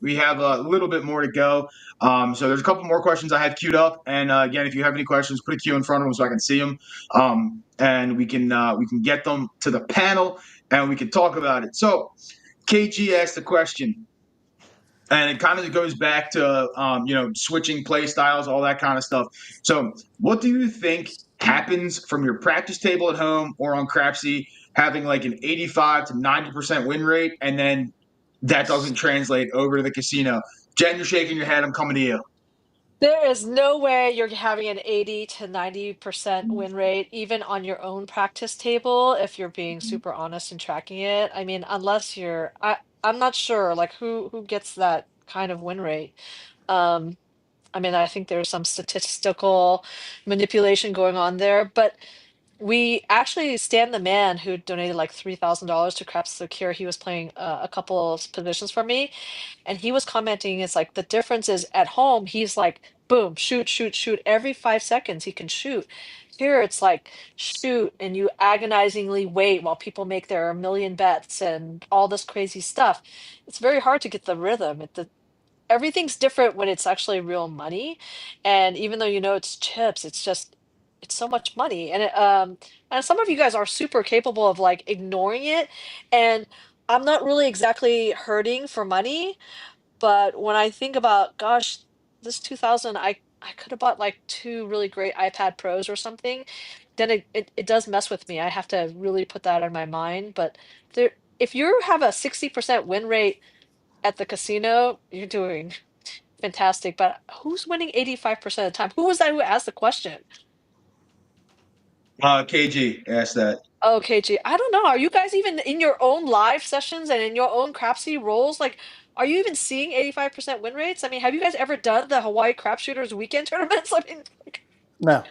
we have a little bit more to go. So there's a couple more questions I had queued up, and again, if you have any questions, put a queue in front of them so I can see them, and we can get them to the panel, and we can talk about it. So KG asked the question, and it kind of goes back to switching play styles, all that kind of stuff. So what do you think happens from your practice table at home or on Crapsy, having like an 85 to 90% win rate, and then that doesn't translate over to the casino. Jen, you're shaking your head. I'm coming to you. There is no way you're having an 80 to 90% win rate, even on your own practice table, if you're being super honest and tracking it. I mean, unless I'm not sure, like who gets that kind of win rate. Um, I mean, I think there's some statistical manipulation going on there, but we actually Stan the man who donated like $3,000 to Craps Secure. He was playing a couple of positions for me, and he was commenting, it's like the difference is at home, he's like, boom, shoot, shoot, shoot. Every 5 seconds he can shoot. Here it's like shoot, and you agonizingly wait while people make their million bets and all this crazy stuff. It's very hard to get the rhythm. Everything's different when it's actually real money. And even though you know it's chips, it's so much money. And some of you guys are super capable of like ignoring it. And I'm not really exactly hurting for money, but when I think about, gosh, this 2000, I could have bought like two really great iPad Pros or something, then it does mess with me. I have to really put that in my mind. But there, if you have a 60% win rate at the casino, you're doing fantastic. But who's winning 85% of the time? Who was that who asked the question? KG asked that. Okay, G. I don't know. Are you guys even in your own live sessions and in your own crapsy roles? Like, are you even seeing 85% win rates? I mean, have you guys ever done the Hawaii Crapshooters weekend tournaments? I mean, like, No.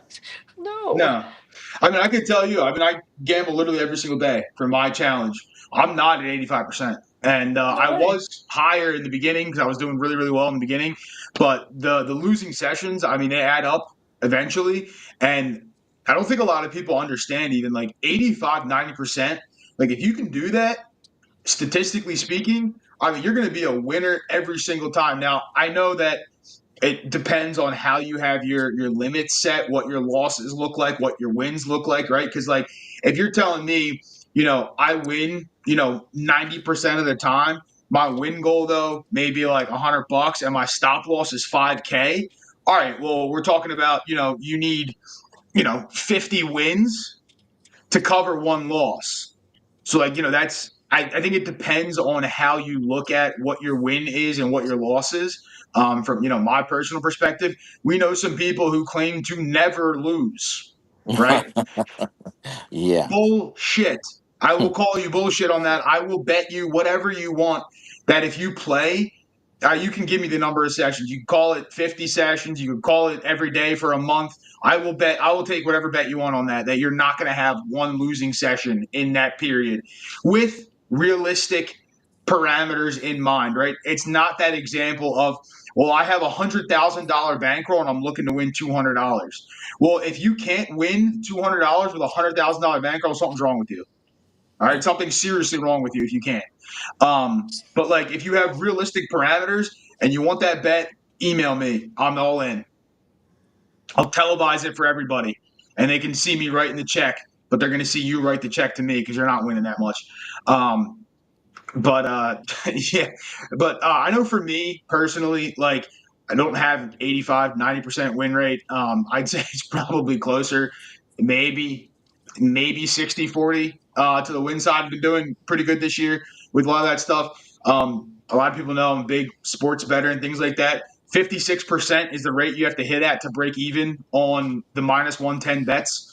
no. No. I mean, I can tell you, I mean, I gamble literally every single day for my challenge. I'm not at 85%. And No I way. was higher in the beginning because I was doing really, really well in the beginning. But the losing sessions, I mean, they add up eventually. And I don't think a lot of people understand even like 85, 90%. Like, if you can do that, statistically speaking, I mean, you're going to be a winner every single time. Now, I know that it depends on how you have your limits set, what your losses look like, what your wins look like, right? Because like if you're telling me, I win, 90% of the time, my win goal though may be like $100 and my stop loss is 5K. All right, well, we're talking about, you need, 50 wins to cover one loss. So like, I think it depends on how you look at what your win is and what your loss is. From my personal perspective, we know some people who claim to never lose, right? Yeah. Bullshit. I will call you bullshit on that. I will bet you whatever you want that if you play, you can give me the number of sessions. You can call it 50 sessions. You can call it every day for a month. I will bet. I will take whatever bet you want on that you're not going to have one losing session in that period with realistic parameters in mind, right? It's not that example of, well, I have $100,000 bankroll and I'm looking to win $200. Well, if you can't win $200 with $100,000 bankroll, something's wrong with you. All right, something's seriously wrong with you if you can't. But like if you have realistic parameters and you want that bet, email me. I'm all in. I'll televise it for everybody, and they can see me writing the check, but they're going to see you write the check to me because you're not winning that much. But yeah, but I know for me personally, like I don't have 85, 90% win rate. I'd say it's probably closer, maybe 60-40 to the win side. I've been doing pretty good this year with a lot of that stuff. A lot of people know I'm a big sports bettor and things like that. 56% is the rate you have to hit at to break even on the minus 110 bets.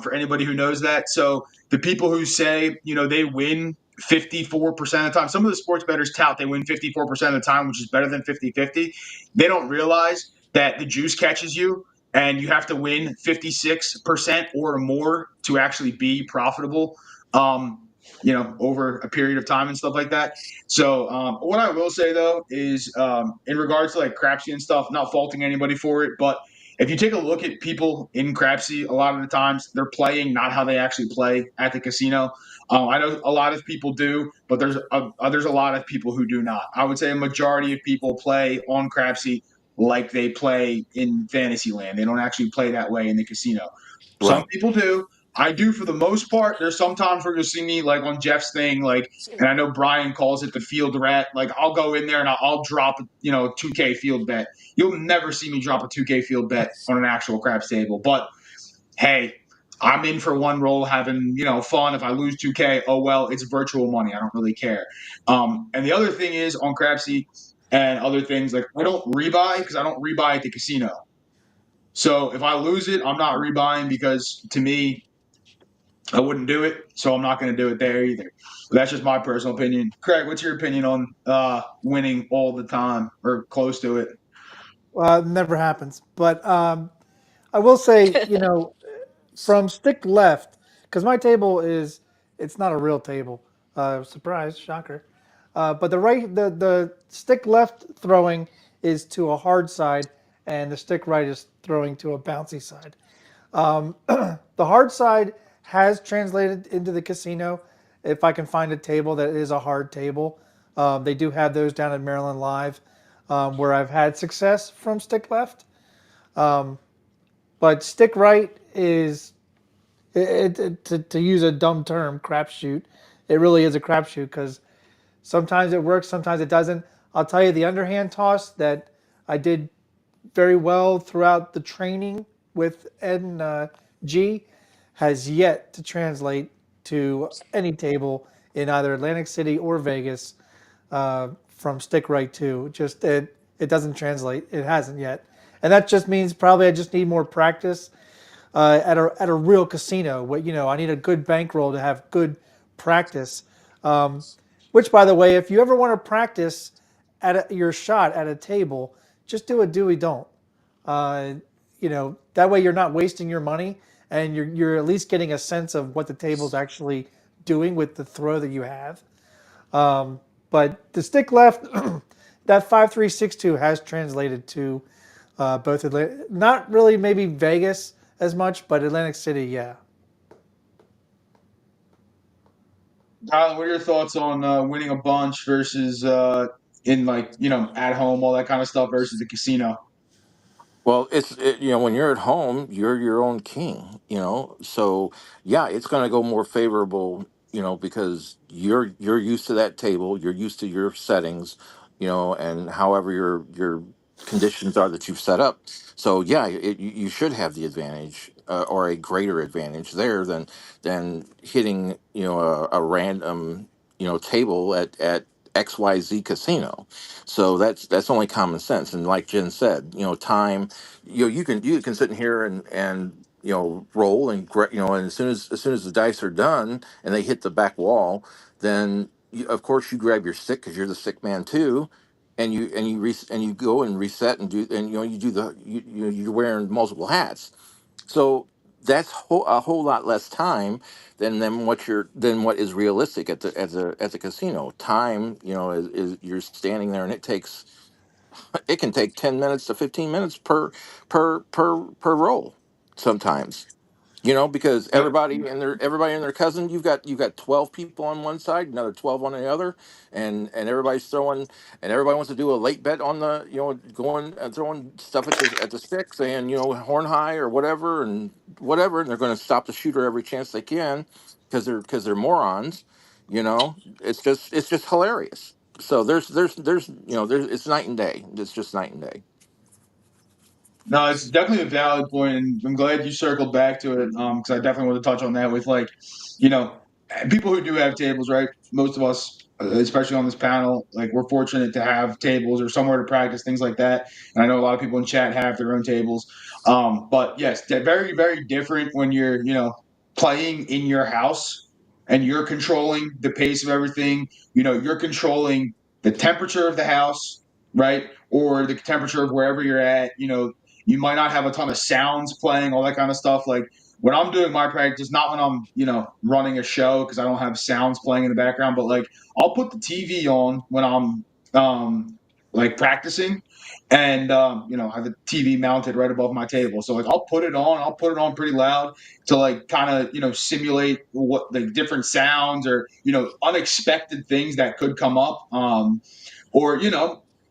For anybody who knows that. So the people who say, they win 54% of the time, some of the sports bettors tout they win 54% of the time, which is better than 50-50. They don't realize that the juice catches you and you have to win 56% or more to actually be profitable, over a period of time and stuff like that. So what I will say, though, is in regards to like Crapsy and stuff, not faulting anybody for it, but if you take a look at people in Crapsy, a lot of the times they're playing not how they actually play at the casino. I know a lot of people do, but there's a lot of people who do not. I would say a majority of people play on Crapsy like they play in Fantasyland. They don't actually play that way in the casino. Some Right. people do. I do for the most part. There's sometimes where you'll see me like on Jeff's thing, like, and I know Brian calls it the field rat. Like I'll go in there and I'll drop, 2K field bet. You'll never see me drop a 2K field bet on an actual craps table. But hey, I'm in for one roll having, fun. If I lose 2K, oh well, it's virtual money. I don't really care. And the other thing is on Crapsy and other things, like I don't rebuy because I don't rebuy at the casino. So if I lose it, I'm not rebuying because to me, I wouldn't do it. So I'm not going to do it there either. But that's just my personal opinion. Craig, what's your opinion on winning all the time or close to it? Never happens. But I will say, from stick left, because my table it's not a real table. Surprise, shocker. But the stick left throwing is to a hard side, and the stick right is throwing to a bouncy side. The hard side has translated into the casino. If I can find a table that is a hard table, they do have those down at Maryland Live, where I've had success from stick left. But stick right is, to use a dumb term, crapshoot. It really is a crapshoot because sometimes it works, sometimes it doesn't. I'll tell you the underhand toss that I did very well throughout the training with Ed and G has yet to translate to any table in either Atlantic City or Vegas from stick right to. Just it doesn't translate. It hasn't yet, and that just means probably I just need more practice at a real casino. What I need a good bankroll to have good practice. Which, by the way, if you ever want to practice your shot at a table, just do a do don't. Uh, that way you're not wasting your money, and you're at least getting a sense of what the table's actually doing with the throw that you have. But the stick left, that 5-3-6-2 has translated to both not really maybe Vegas as much, but Atlantic City, yeah. Tyler, what are your thoughts on winning a bunch versus in like at home, all that kind of stuff versus the casino? Well, when you're at home, you're your own king, So yeah, it's going to go more favorable, because you're used to that table, you're used to your settings, and however your conditions are that you've set up. So yeah, you should have the advantage, or a greater advantage there than hitting a random table at XYZ casino. So that's only common sense. And like Jen said, time, you can sit in here and roll and as soon as the dice are done and they hit the back wall, then of course you grab your stick because you're the stick man too, and you go and reset and do, and you do you're wearing multiple hats. So that's a whole lot less time than what is realistic at the casino. Time, is you're standing there and it can take 10 minutes to 15 minutes per roll sometimes, because Yep. everybody and their cousin, you've got 12 people on one side, another 12 on the other, and everybody's throwing, and everybody wants to do a late bet on the, going and throwing stuff at the stick, saying, horn high or whatever, and they're going to stop the shooter every chance they can because they're morons. It's just hilarious. So there's it's night and day. It's just night and day. No, it's definitely a valid point, and I'm glad you circled back to it because I definitely want to touch on that with like, you know, people who do have tables, right? Most of us, especially on this panel, like we're fortunate to have tables or somewhere to practice things like that. And I know a lot of people in chat have their own tables, but yes, they're very, very different when you're, playing in your house and you're controlling the pace of everything. You're controlling the temperature of the house, right? Or the temperature of wherever you're at. You might not have a ton of sounds playing, all that kind of stuff. Like when I'm doing my practice, not when I'm, running a show because I don't have sounds playing in the background, but like I'll put the TV on when I'm like practicing and I have the TV mounted right above my table. So like I'll put it on pretty loud to like kind of, simulate what the different sounds or, unexpected things that could come up. Or,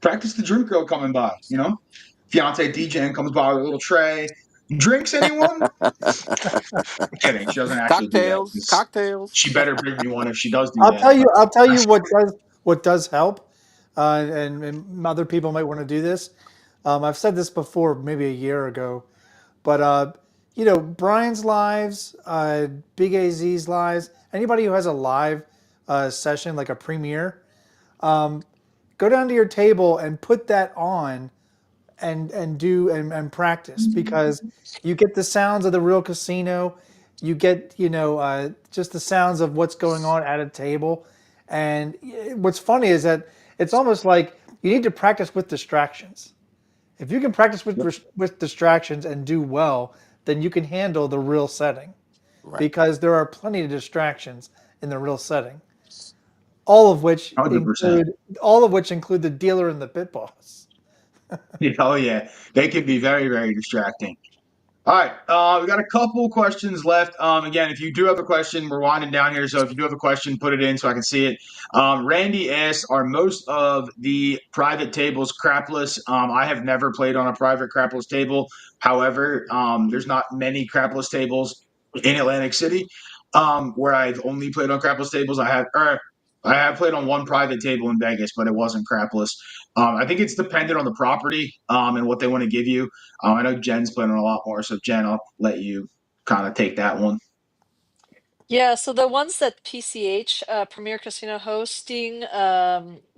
practice the drink girl coming by, fiance DJing comes by with a little tray. Drinks, anyone? I'm kidding. She doesn't actually do that. Cocktails, cocktails. She better bring me one if she does do I'll that. tell you. But I'll tell you what does help, and other people might want to do this. I've said this before, maybe a year ago, but Brian's lives, Big AZ's lives, anybody who has a live session like a premiere, go down to your table and put that on and practice, because you get the sounds of the real casino. You get just the sounds of what's going on at a table. And what's funny is that it's almost like you need to practice with distractions. If you can practice with distractions and do well, then you can handle the real setting, Right. because there are plenty of distractions in the real setting, all of which 100%. include the dealer and the pit boss. Oh yeah, they can be very, very distracting. All right, we got a couple questions left. Again, if you do have a question, we're winding down here, so if you do have a question, put it in so I can see it. Randy asks, "Are most of the private tables crapless?" I have never played on a private crapless table. However, there's not many crapless tables in Atlantic City. Where I've only played on crapless tables, I have played on one private table in Vegas, but it wasn't crapless. I think it's dependent on the property and what they want to give you. I know Jen's playing a lot more, so Jen, I'll let you kind of take that one. Yeah, so the ones that PCH, Premier Casino Hosting,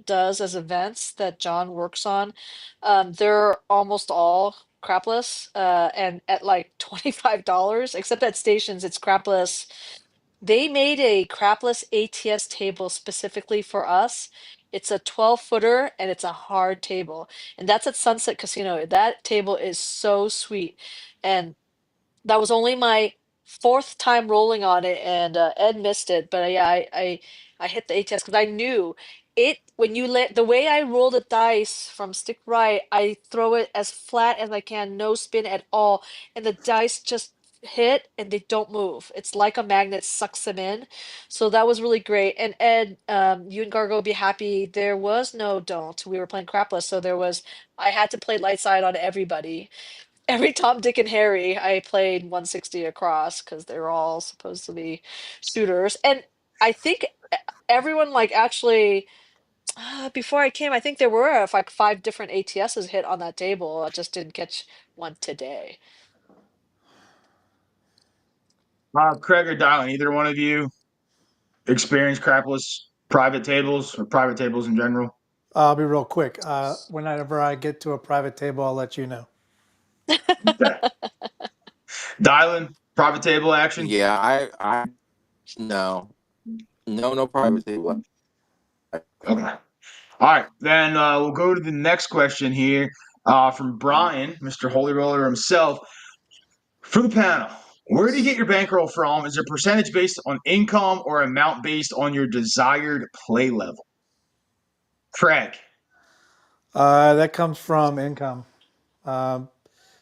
does as events that John works on, they're almost all crapless, and at like $25, except at stations, it's crapless. They made a crapless ATS table specifically for us. It's a 12-footer and it's a hard table. And that's at Sunset Casino. That table is so sweet. And that was only my fourth time rolling on it, and Ed missed it. But yeah, I hit the ATS because I knew it when you let the way I roll the dice from stick right, I throw it as flat as I can, no spin at all, and the dice just hit and they don't move. It's like a magnet sucks them in. So that was really great. And Ed, you and Gargo will be happy. There was no don't. We were playing crapless, so I had to play light side on everybody. Every Tom, Dick, and Harry, I played 160 across because they're all supposed to be shooters. And I think everyone, like, actually, before I came, I think there were like 5 different ATSs hit on that table. I just didn't catch one today. Craig or Dylan, either one of you experience crapless private tables or private tables in general? I'll be real quick. Whenever I get to a private table, I'll let you know. Okay. Dylan, private table action? Yeah, I no, no private table. Okay. All right, then we'll go to the next question here from Brian, Mr. Holy Roller himself. For the panel, where do you get your bankroll from? Is it percentage based on income or amount based on your desired play level? Craig. That comes from income. Um,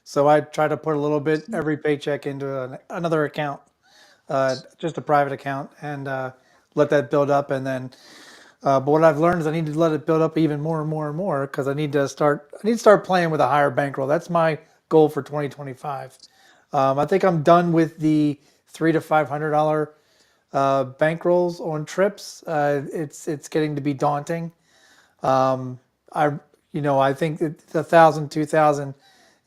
so I try to put a little bit every paycheck into another account, just a private account, and let that build up. And then, but what I've learned is I need to let it build up even more and more and more, because I need to start. I need to start playing with a higher bankroll. That's my goal for 2025. I think I'm done with the $300 to $500 bankrolls on trips. It's getting to be daunting. I I think that the 1,000, 2,000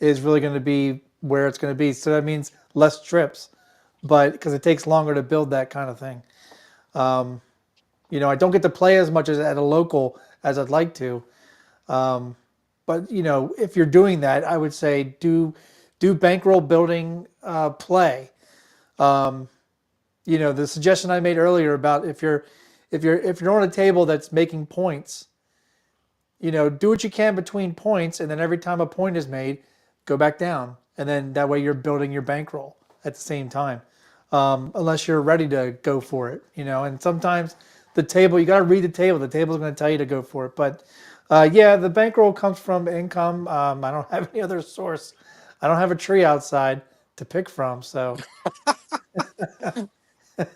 is really going to be where it's going to be. So that means less trips, but because it takes longer to build that kind of thing. I don't get to play as much as at a local as I'd like to. But if you're doing that, I would say do bankroll building play. The suggestion I made earlier about if you're on a table that's making points, do what you can between points, and then every time a point is made, go back down, and then that way you're building your bankroll at the same time. Unless you're ready to go for it, and sometimes the table, you got to read the table. The table's going to tell you to go for it, but yeah, the bankroll comes from income. I don't have any other source. I don't have a tree outside to pick from, so.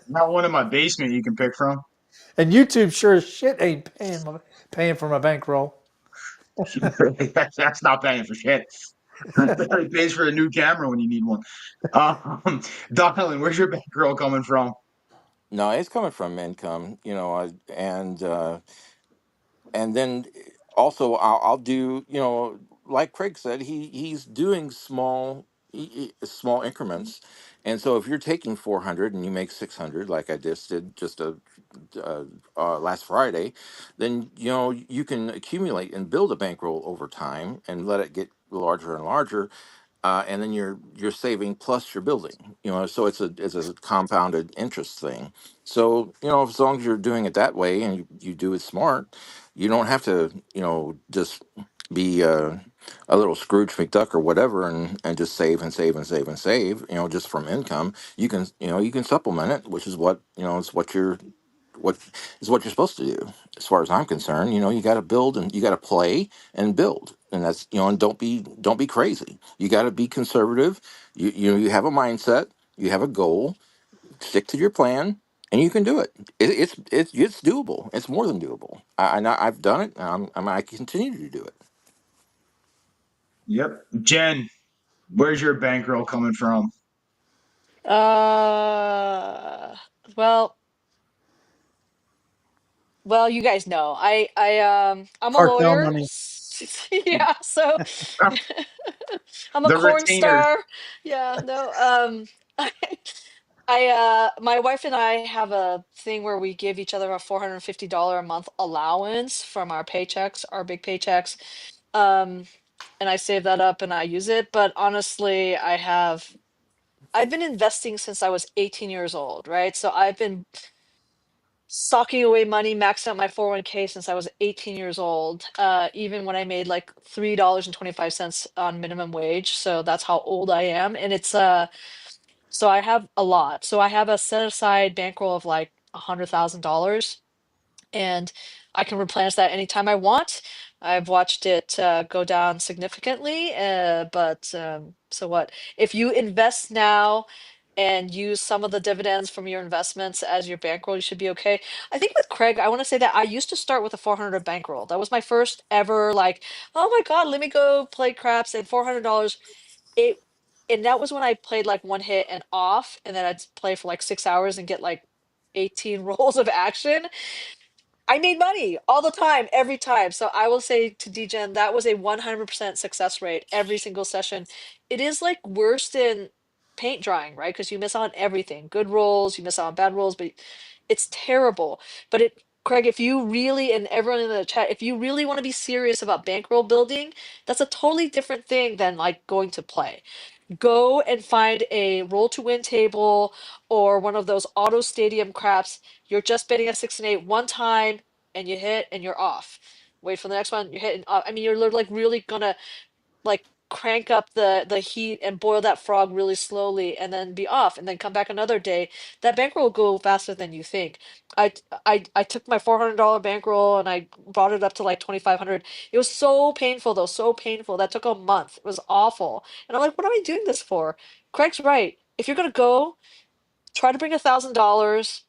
Not one in my basement you can pick from. And YouTube sure as shit ain't paying for my bankroll. That's not paying for shit. It pays for a new camera when you need one. Donald, where's your bankroll coming from? No, it's coming from income, and then also I'll do, like Craig said, he's doing small, small increments. And so if you're taking 400 and you make 600, like I just did last Friday, then you can accumulate and build a bankroll over time and let it get larger and larger, and then you're saving plus you're building. So it's a compounded interest thing. So as long as you're doing it that way and you do it smart, you don't have to just be a little Scrooge McDuck or whatever, and just save and save and save and save. Just from income, you can supplement it, which is what is what you're supposed to do. As far as I'm concerned, you got to build and you got to play and build, and that's and don't be crazy. You got to be conservative. You have a mindset, you have a goal, stick to your plan, and you can do it. It's doable. It's more than doable. I've done it. And I continue to do it. Yep. Jen, where's your bankroll coming from? Uh, well, well, you guys know. I'm a Cartel lawyer. money. Yeah, so I'm a The corn retainer. star. Yeah, no. My wife and I have a thing where we give each other a $450 a month allowance from our paychecks, our big paychecks. Um, and I save that up and I use it. But honestly, I've been investing since I was 18 years old, right? So I've been socking away money, maxing out my 401k since I was 18 years old, even when I made like $3.25 on minimum wage. So that's how old I am. And so I have a lot. So I have a set aside bankroll of like $100,000, and I can replenish that anytime I want. I've watched it go down significantly, but so what? If you invest now and use some of the dividends from your investments as your bankroll, you should be okay. I think with Craig, I want to say that I used to start with a 400 bankroll. That was my first ever, like, oh my God, let me go play craps, and $400. It and that was when I played like one hit and off, and then I'd play for like 6 hours and get like 18 rolls of action. I made money all the time, every time. So I will say to DGen, that was a 100% success rate every single session. It is like worse than paint drying, right? Because you miss out on everything. Good rolls, you miss out on bad rolls, but it's terrible. But Craig, if you really, and everyone in the chat, if you really want to be serious about bankroll building, that's a totally different thing than like going to play. Go and find a roll to win table or one of those auto stadium craps. You're just betting a 6 and 8 one time and you hit and you're off. Wait for the next one, you hit and off. I mean, you're like really gonna like crank up the heat and boil that frog really slowly and then be off and then come back another day. That bankroll will go faster than you think. I took my $400 bankroll and I brought it up to like 2,500. It was so painful though, so painful. That took a month. It was awful. And I'm like, what am I doing this for? Craig's right. If you're gonna go, try to bring $1,000,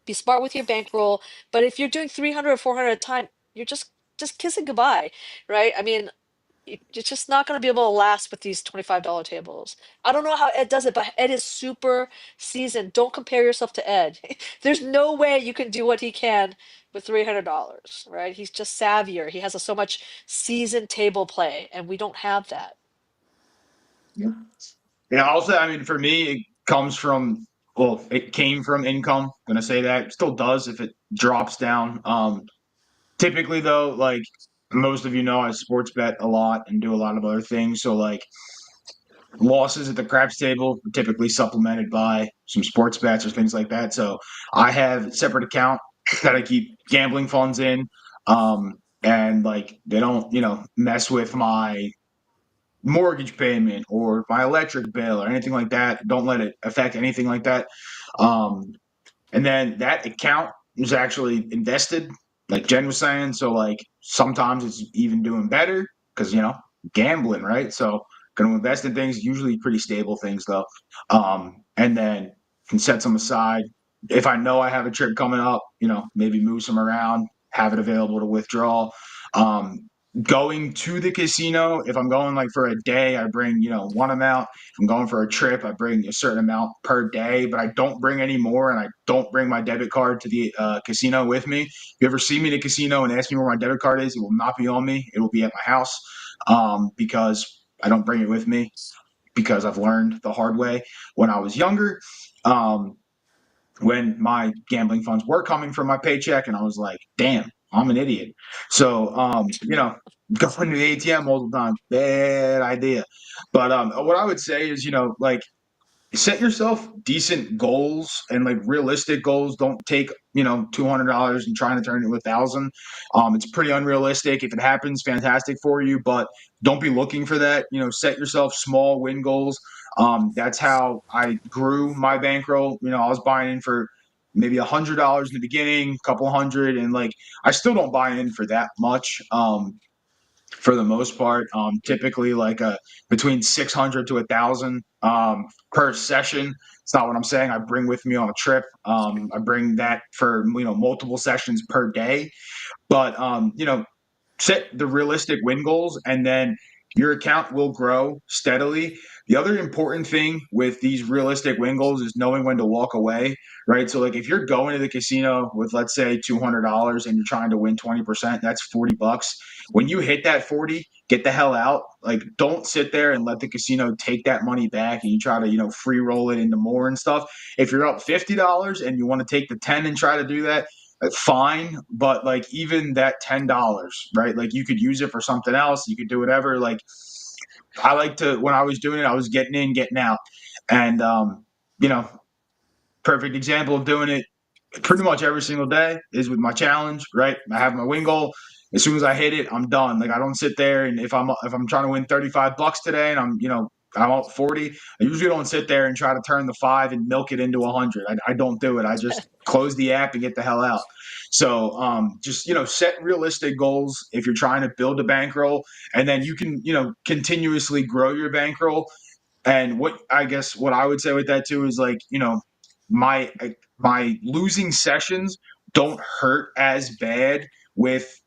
be smart with your bankroll. But if you're doing 300 or 400 at a time, you're just kissing goodbye, right? I mean, you're just not going to be able to last with these $25 tables. I don't know how Ed does it, but Ed is super seasoned. Don't compare yourself to Ed. There's no way you can do what he can with $300, right? He's just savvier. He has so much seasoned table play, and we don't have that. Yeah. Yeah. Also, I mean, for me, it comes from, well, it came from income. Gonna say that. Still does if it drops down. Typically though, like most of you know, I sports bet a lot and do a lot of other things. So like losses at the craps table are typically supplemented by some sports bets or things like that. So I have a separate account that I keep gambling funds in. And like they don't, mess with my mortgage payment or my electric bill or anything like that. Don't let it affect anything like that. Um, and then that account was actually invested, like Jen was saying. So like sometimes it's even doing better because gambling, right? So going to invest in things, usually pretty stable things though. And then can set some aside. If I know I have a trip coming up, maybe move some around, have it available to withdraw. Um, Going to the casino, if I'm going like for a day, I bring, one amount. If I'm going for a trip, I bring a certain amount per day, but I don't bring any more, and I don't bring my debit card to the casino with me. If you ever see me in a casino and ask me where my debit card is, it will not be on me. It will be at my house because I don't bring it with me. because I've learned the hard way when I was younger. Um, when my gambling funds were coming from my paycheck, and I was like, damn, I'm an idiot. So, going to the ATM all the time, bad idea. But what I would say is, like, set yourself decent goals and like realistic goals. Don't take $200 and trying to turn it into 1,000. It's pretty unrealistic. If it happens, fantastic for you, but don't be looking for that. Set yourself small win goals. That's how I grew my bankroll. I was buying in for maybe $100 in the beginning, a couple hundred, and like I still don't buy in for that much. For the most part, typically like between 600 to 1,000 per session. It's not what I'm saying. I bring with me on a trip. I bring that for multiple sessions per day. But set the realistic win goals, and then your account will grow steadily. The other important thing with these realistic win goals is knowing when to walk away, right? So, like, if you're going to the casino with, let's say, $200 and you're trying to win 20%, that's $40. When you hit that 40, get the hell out. Like, don't sit there and let the casino take that money back and you try to, free roll it into more and stuff. If you're up $50 and you want to take the 10 and try to do that, fine, but like even that $10, right? Like you could use it for something else. You could do whatever. Like I like to when I was doing it, I was getting in, getting out, and you know, perfect example of doing it pretty much every single day is with my challenge, right? I have my win goal. As soon as I hit it, I'm done. Like I don't sit there and if I'm trying to win $35 today and I'm up 40, I usually don't sit there and try to turn the 5 and milk it into 100. I don't do it. I just close the app and get the hell out. So just set realistic goals if you're trying to build a bankroll, and then you can continuously grow your bankroll. And what I would say with that too is like, my my losing sessions don't hurt as bad with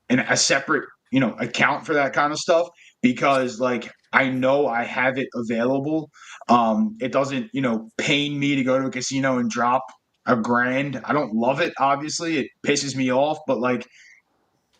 a separate, account for that kind of stuff, because like I know I have it available. It doesn't, pain me to go to a casino and drop a grand. I don't love it, obviously. It pisses me off, but like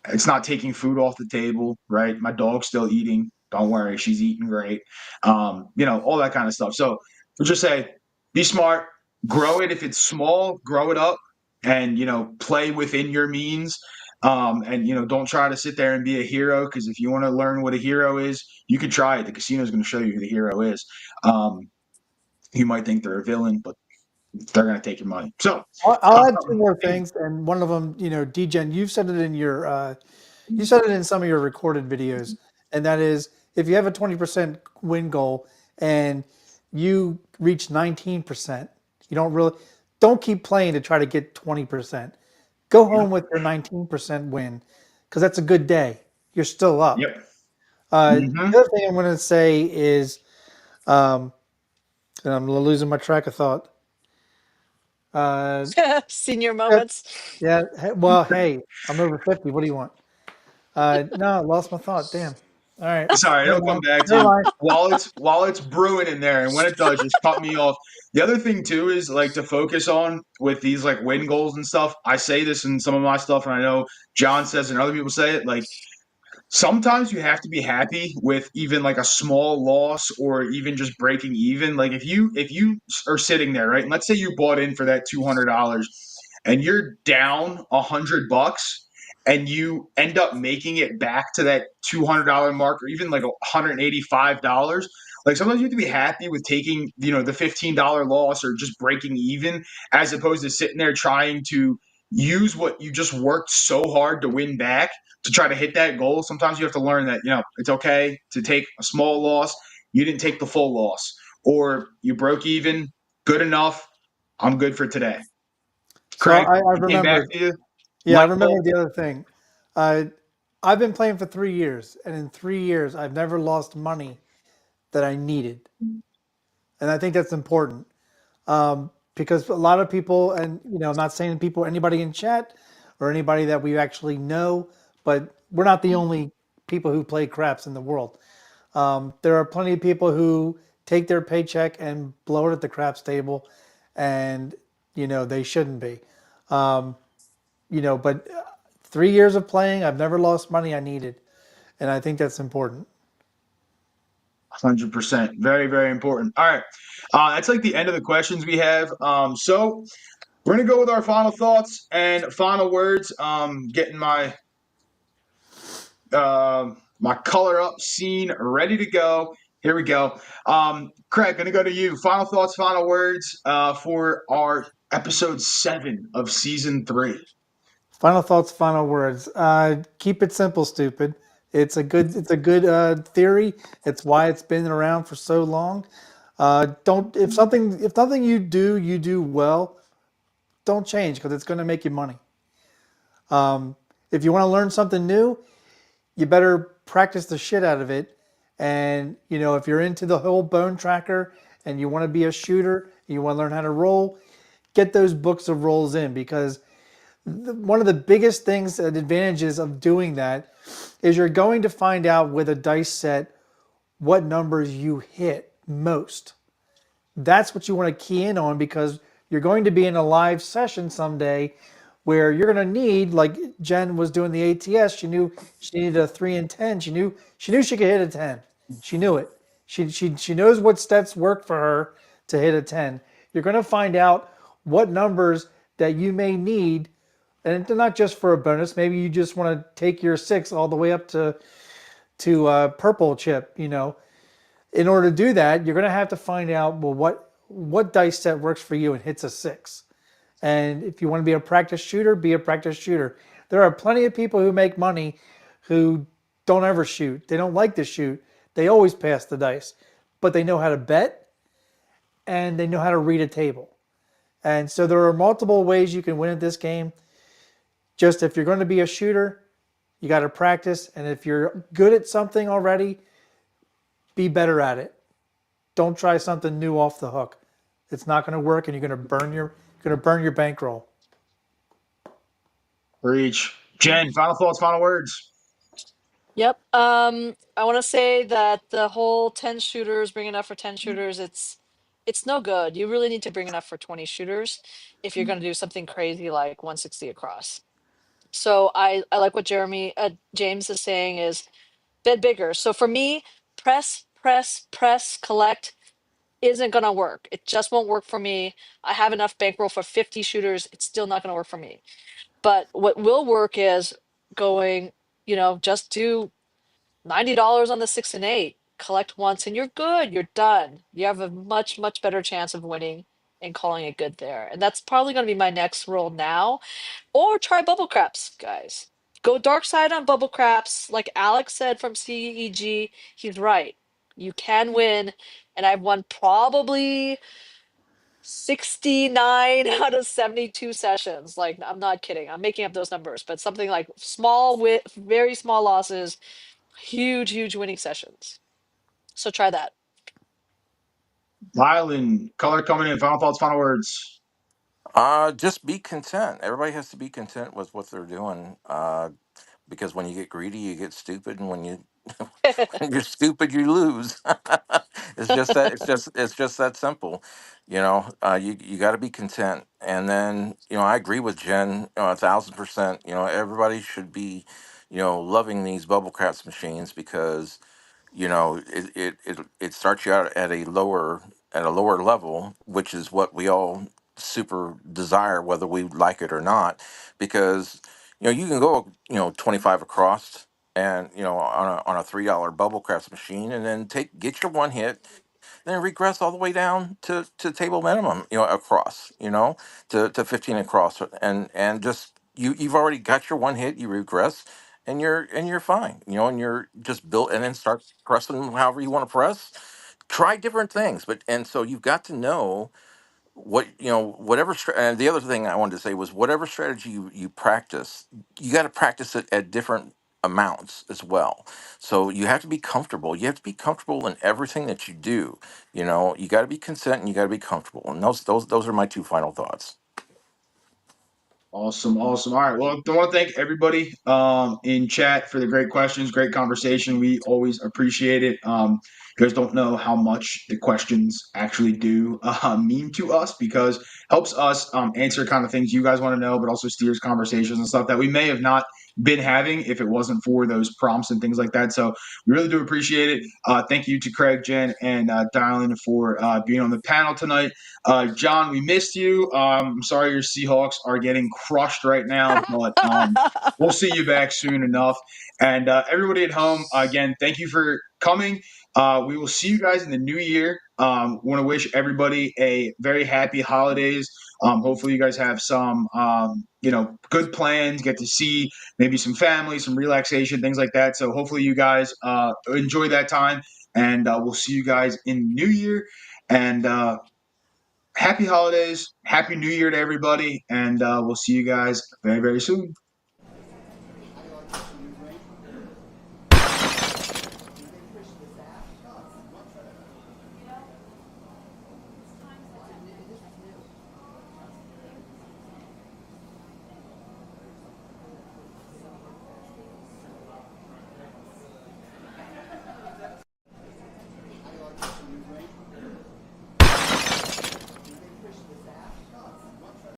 it's not taking food off the table, right? My dog's still eating. Don't worry, she's eating great. All that kind of stuff. So we'll just say, be smart, grow it. If it's small, grow it up, and play within your means. And don't try to sit there and be a hero, because if you want to learn what a hero is, you can try it. The casino is going to show you who the hero is. You might think they're a villain, but they're going to take your money. So, I'll add two more things, and one of them, DGen, you've said it in you said it in some of your recorded videos, and that is if you have a 20% win goal and you reach 19%, you don't keep playing to try to get 20%. Go home with your 19% win, because that's a good day. You're still up. yep. The other thing I'm going to say is, and I'm losing my track of thought. Senior moments. Yeah. Well, hey, I'm over 50. What do you want? No, I lost my thought. Damn. All right. Sorry, Never it'll come mind. back to Never you mind. while it's brewing in there, and when it does, just cut me off. The other thing too is like to focus on with these like win goals and stuff. I say this in some of my stuff, and I know John says and other people say it. Like sometimes you have to be happy with even like a small loss or even just breaking even. Like if you are sitting there, right, and let's say you bought in for that $200 and you're down $100 and you end up making it back to that $200 mark or even like $185. Like sometimes you have to be happy with taking the $15 loss or just breaking even, as opposed to sitting there trying to use what you just worked so hard to win back to try to hit that goal. Sometimes you have to learn that, it's okay to take a small loss. You didn't take the full loss, or you broke even. Good enough. I'm good for today. So Craig, I it came back remembered. to you. Yeah, I Light bulb. remember the other thing. Uh, I've been playing for 3 years, and in 3 years, I've never lost money that I needed, and I think that's important, because a lot of people, and I'm not saying people, anybody in chat, or anybody that we actually know, but we're not the only people who play craps in the world. There are plenty of people who take their paycheck and blow it at the craps table, and they shouldn't be. But 3 years of playing, I've never lost money I needed, and I think that's important. 100%. Very, very important. All right. That's like the end of the questions we have. So we're going to go with our final thoughts and final words. Getting my color up scene ready to go. Here we go. Craig, gonna go to you. Final thoughts, final words for our episode 7 of season 3. Final thoughts, final words. Keep it simple, stupid. It's a good theory. It's why it's been around for so long. Don't if something you do well, don't change because it's going to make you money. If you want to learn something new, you better practice the shit out of it. And if you're into the whole bone tracker and you want to be a shooter, you want to learn how to roll, get those books of rolls in because one of the biggest things and advantages of doing that is you're going to find out with a dice set what numbers you hit most. That's what you want to key in on because you're going to be in a live session someday where you're going to need, like Jen was doing the ATS, she knew she needed a 3 and 10. She knew she could hit a 10. She knew it. She knows what stats work for her to hit a 10. You're going to find out what numbers that you may need, and not just for a bonus. Maybe you just want to take your 6 all the way up to purple chip. In order to do that, you're going to have to find out, well, what dice set works for you and hits a 6. And if you want to be a practice shooter, be a practice shooter. There are plenty of people who make money who don't ever shoot. They don't like to shoot. They always pass the dice, but they know how to bet and they know how to read a table. And so there are multiple ways you can win at this game. Just if you're going to be a shooter, you got to practice. And if you're good at something already, be better at it. Don't try something new off the hook. It's not going to work, and you're going to burn your bankroll. Reach. Jen, final thoughts, final words. Yep. I want to say that the whole 10 shooters, bring enough for 10 shooters, it's no good. You really need to bring enough for 20 shooters if you're going to do something crazy like 160 across. So I like what James is saying is bid bigger. So for me, press, collect isn't going to work. It just won't work for me. I have enough bankroll for 50 shooters. It's still not going to work for me. But what will work is going, just do $90 on the 6 and 8, collect once, and you're good. You're done. You have a much, much better chance of winning and calling it good there. And that's probably going to be my next roll now. Or try bubble craps, guys. Go dark side on bubble craps. Like Alex said from CEG, he's right. You can win. And I've won probably 69 out of 72 sessions. Like, I'm not kidding. I'm making up those numbers, but something like very small losses, huge, huge winning sessions. So try that. Lylan, color coming in. Final thoughts, final words. Just be content. Everybody has to be content with what they're doing. Because when you get greedy, you get stupid, and when you when you're stupid, you lose. It's just that. It's just that simple. You got to be content. And then I agree with Jen 1,000%. Everybody should be loving these bubble craps machines because it starts you out at a lower level, which is what we all super desire, whether we like it or not, because you can go 25 across and on a $3 bubble crafts machine, and then get your one hit, then regress all the way down to table minimum, across, to 15 across, and just you've already got your one hit, you regress, and you're fine, and you're just built, and then start pressing however you want to press. Try different things, and so you've got to know and the other thing I wanted to say was whatever strategy you practice, you got to practice it at different amounts as well. So you have to be comfortable. You have to be comfortable in everything that you do. You got to be content and you got to be comfortable. And those are my two final thoughts. Awesome. All right. Well, I want to thank everybody in chat for the great questions, great conversation. We always appreciate it. You guys don't know how much the questions actually do mean to us, because helps us answer kind of things you guys want to know, but also steers conversations and stuff that we may have not been having if it wasn't for those prompts and things like that. So we really do appreciate it. Thank you to Craig, Jen, and Dylan for being on the panel tonight. John, we missed you. I'm sorry your Seahawks are getting crushed right now, but we'll see you back soon enough. And everybody at home, again, thank you for coming. We will see you guys in the new year. Want to wish everybody a very happy holidays. Hopefully you guys have some, good plans, get to see maybe some family, some relaxation, things like that. So hopefully you guys enjoy that time, and we'll see you guys in the new year. And happy holidays, happy new year to everybody, and we'll see you guys very, very soon.